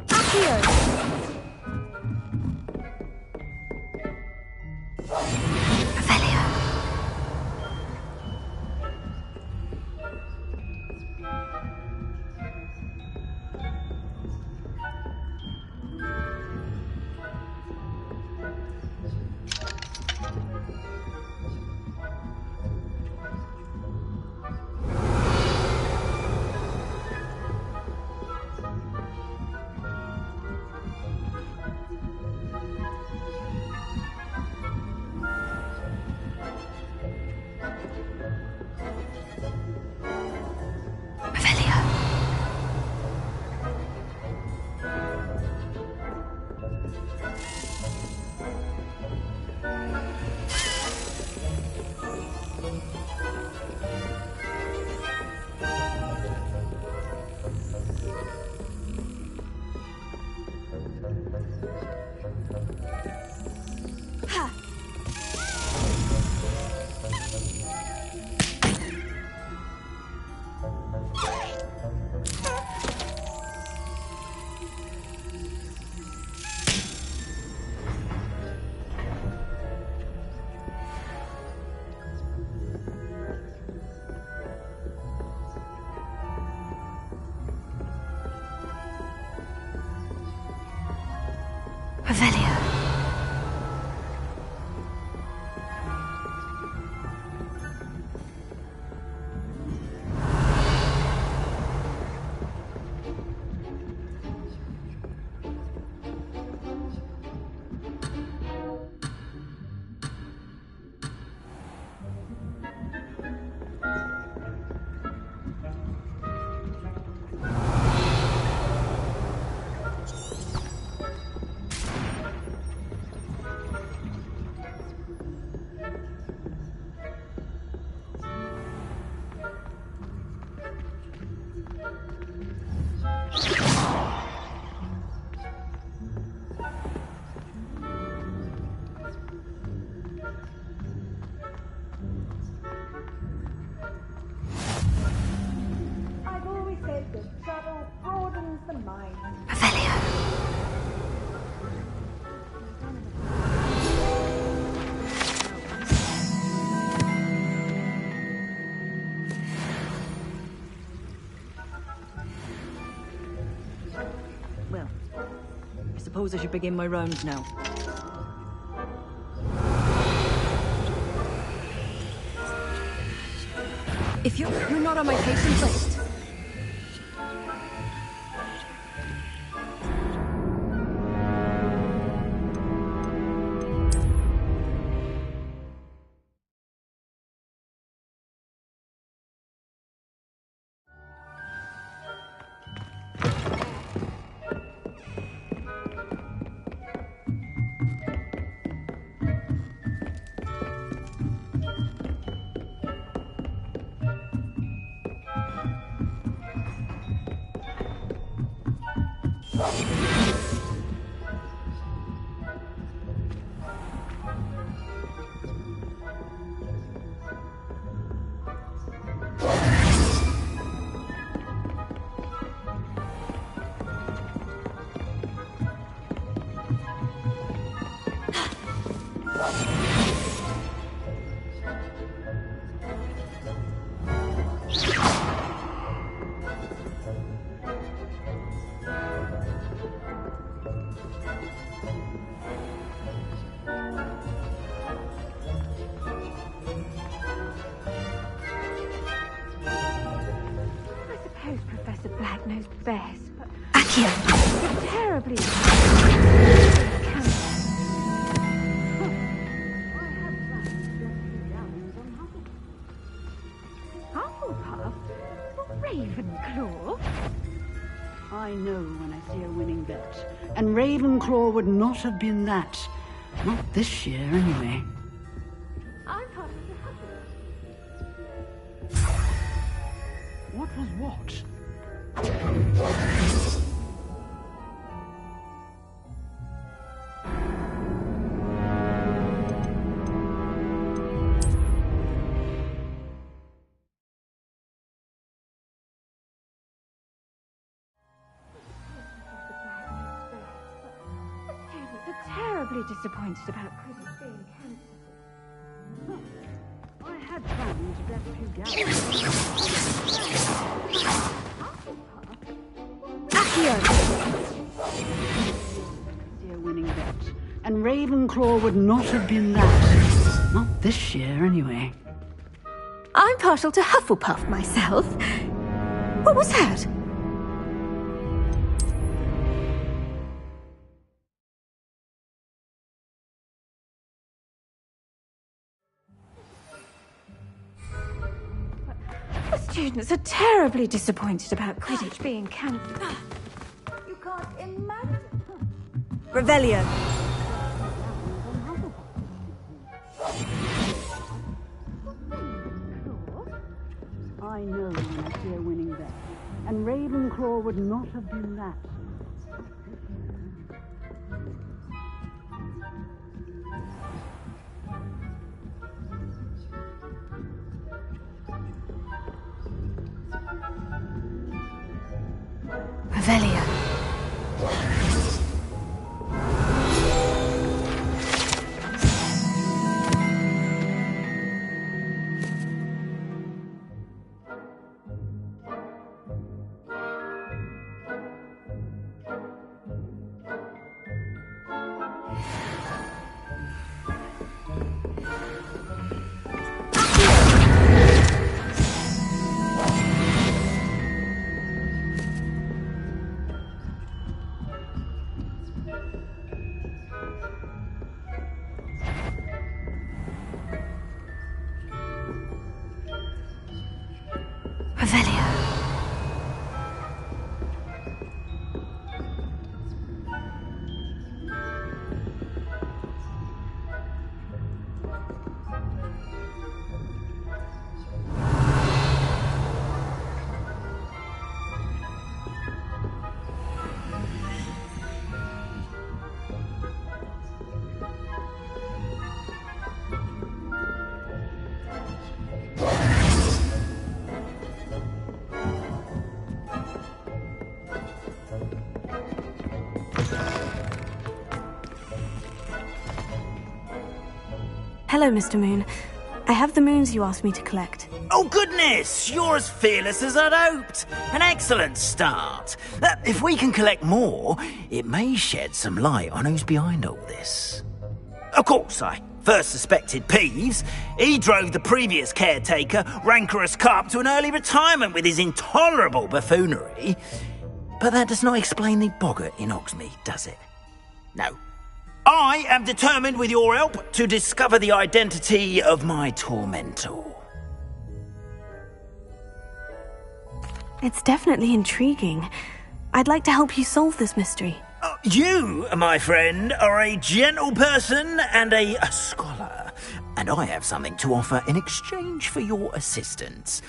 Accio! Revelio. I've always said that travel broadens the mind. Well, I suppose I should begin my rounds now. If you're not on my patient list. Professor Black knows best, but Accio. you're terribly Hufflepuff? Ravenclaw? I know when I see a winning bet, and Ravenclaw would not have been that. Not this year, anyway. I'm part of the What was what? Students are terribly disappointed about Quidditch being cancelled. I had planned to bet a few galleons. See a winning bet, and Ravenclaw would not have been that. Not this year, anyway. I'm partial to Hufflepuff myself. What was that? The students are terribly disappointed about Quidditch being cancelled. You can't imagine. Revelio. I know when I see a winning bet, and Ravenclaw would not have been that. Revelio. Revelio. Hello, Mr. Moon. I have the moons you asked me to collect. Oh, goodness! You're as fearless as I'd hoped. An excellent start. If we can collect more, it may shed some light on who's behind all this. Of course, I first suspected Peeves. He drove the previous caretaker, Rancorous Carp, to an early retirement with his intolerable buffoonery. But that does not explain the boggart in Hogsmeade, does it? No. I am determined, with your help, to discover the identity of my tormentor. It's definitely intriguing. I'd like to help you solve this mystery. You, my friend, are a gentle person and a scholar, and I have something to offer in exchange for your assistance.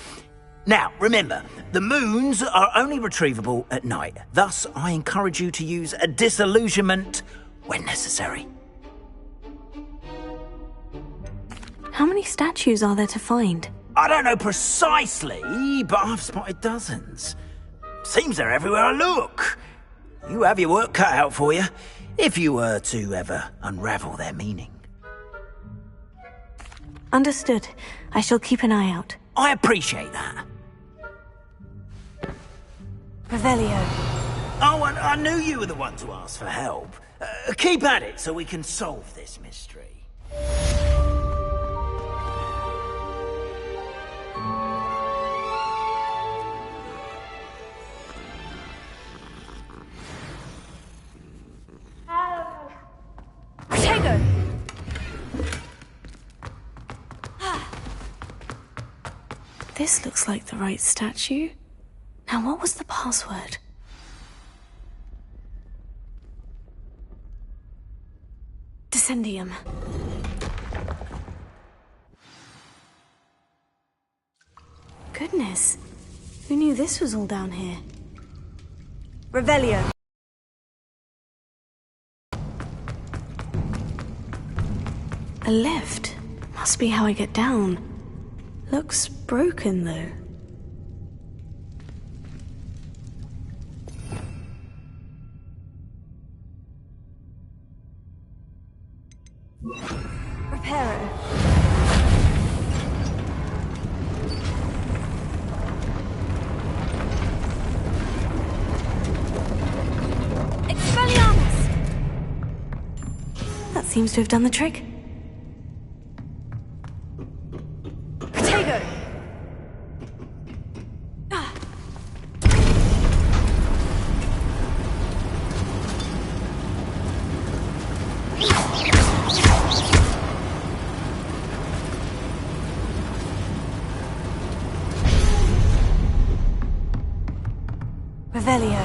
Now, remember, the moons are only retrievable at night. Thus, I encourage you to use a disillusionment when necessary. How many statues are there to find? I don't know precisely, but I've spotted dozens. Seems they're everywhere I look. You have your work cut out for you, if you were to ever unravel their meaning. Understood. I shall keep an eye out. I appreciate that. Revelio. Oh, and I knew you were the one to ask for help. Keep at it so we can solve this mystery. Protego! This looks like the right statue. Now, what was the password? Descendium. Goodness. Who knew this was all down here? Revelio. A lift. Must be how I get down. Looks broken, though. Reparo. Expelliarmus! That seems to have done the trick. Protego! Revelio.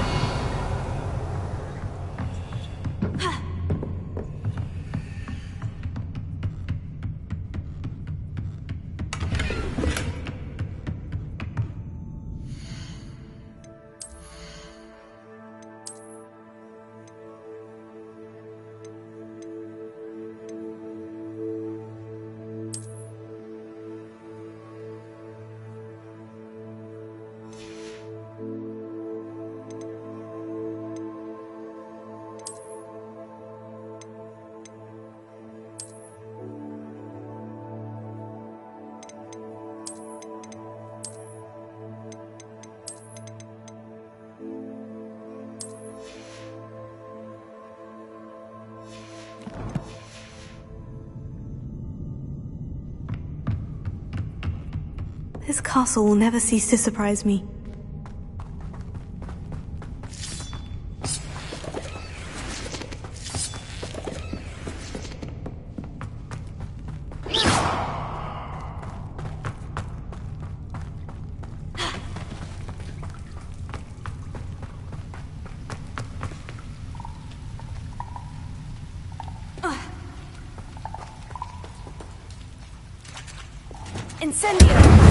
This castle will never cease to surprise me. Incendio!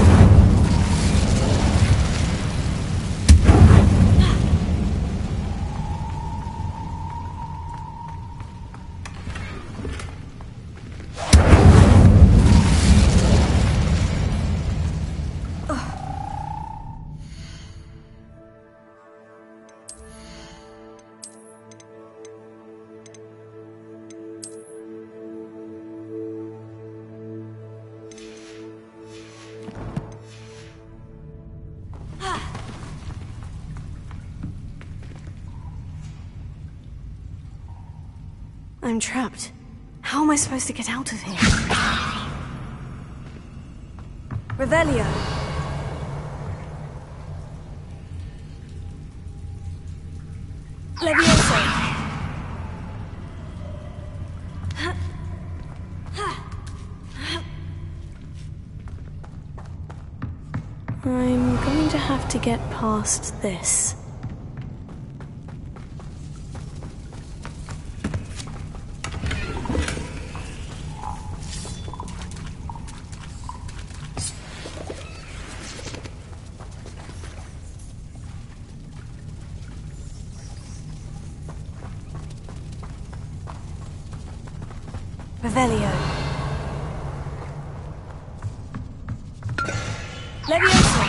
I'm trapped. How am I supposed to get out of here? Revelio! Levioso! I'm going to have to get past this. Revelio. Levioso.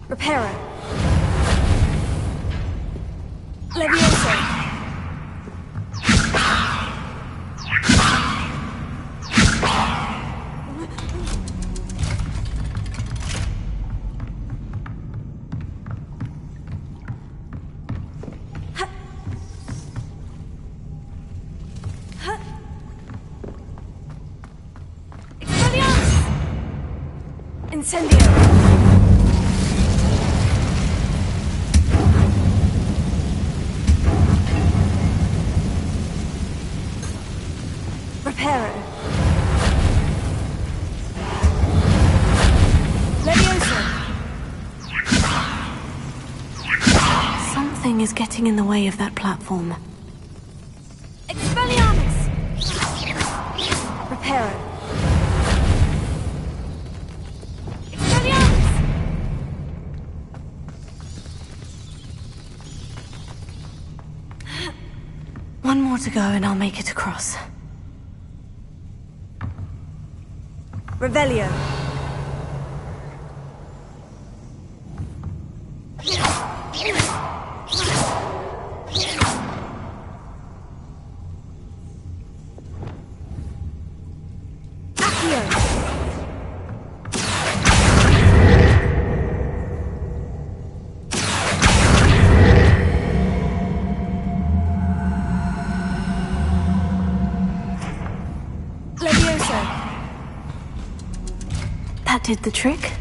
Reparo. Levioso. Expelliarmus! Incendio! Reparo. Levioso. Something is getting in the way of that platform. Expelliarmus! Reparo. Expelliarmus! One more to go and I'll make it across. Revelio. Accio. Levioso. That did the trick.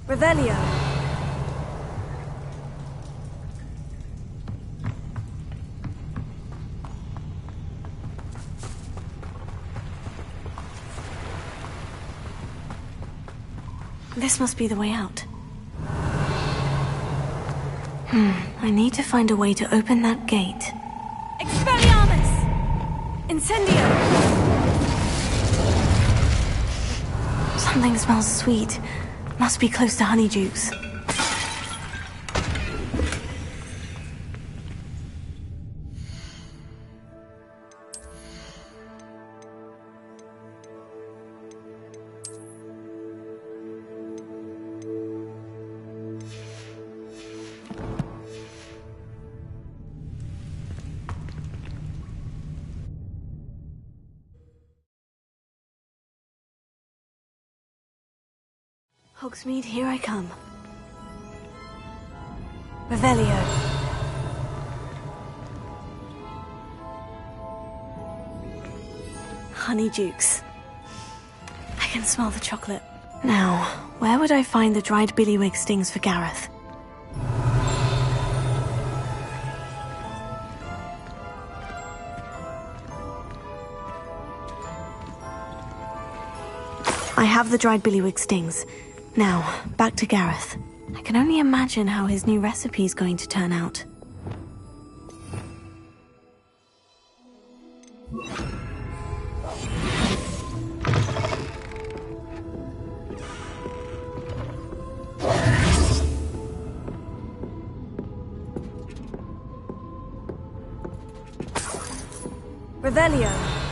Revelio. This must be the way out. I need to find a way to open that gate. Expelliarmus! Incendio! Something smells sweet. Must be close to Honeydukes. Hogsmeade, here I come. Revelio. Honeydukes. I can smell the chocolate. Now, where would I find the dried billywig stings for Gareth? I have the dried billywig stings. Now, back to Gareth. I can only imagine how his new recipe's going to turn out. Revelio.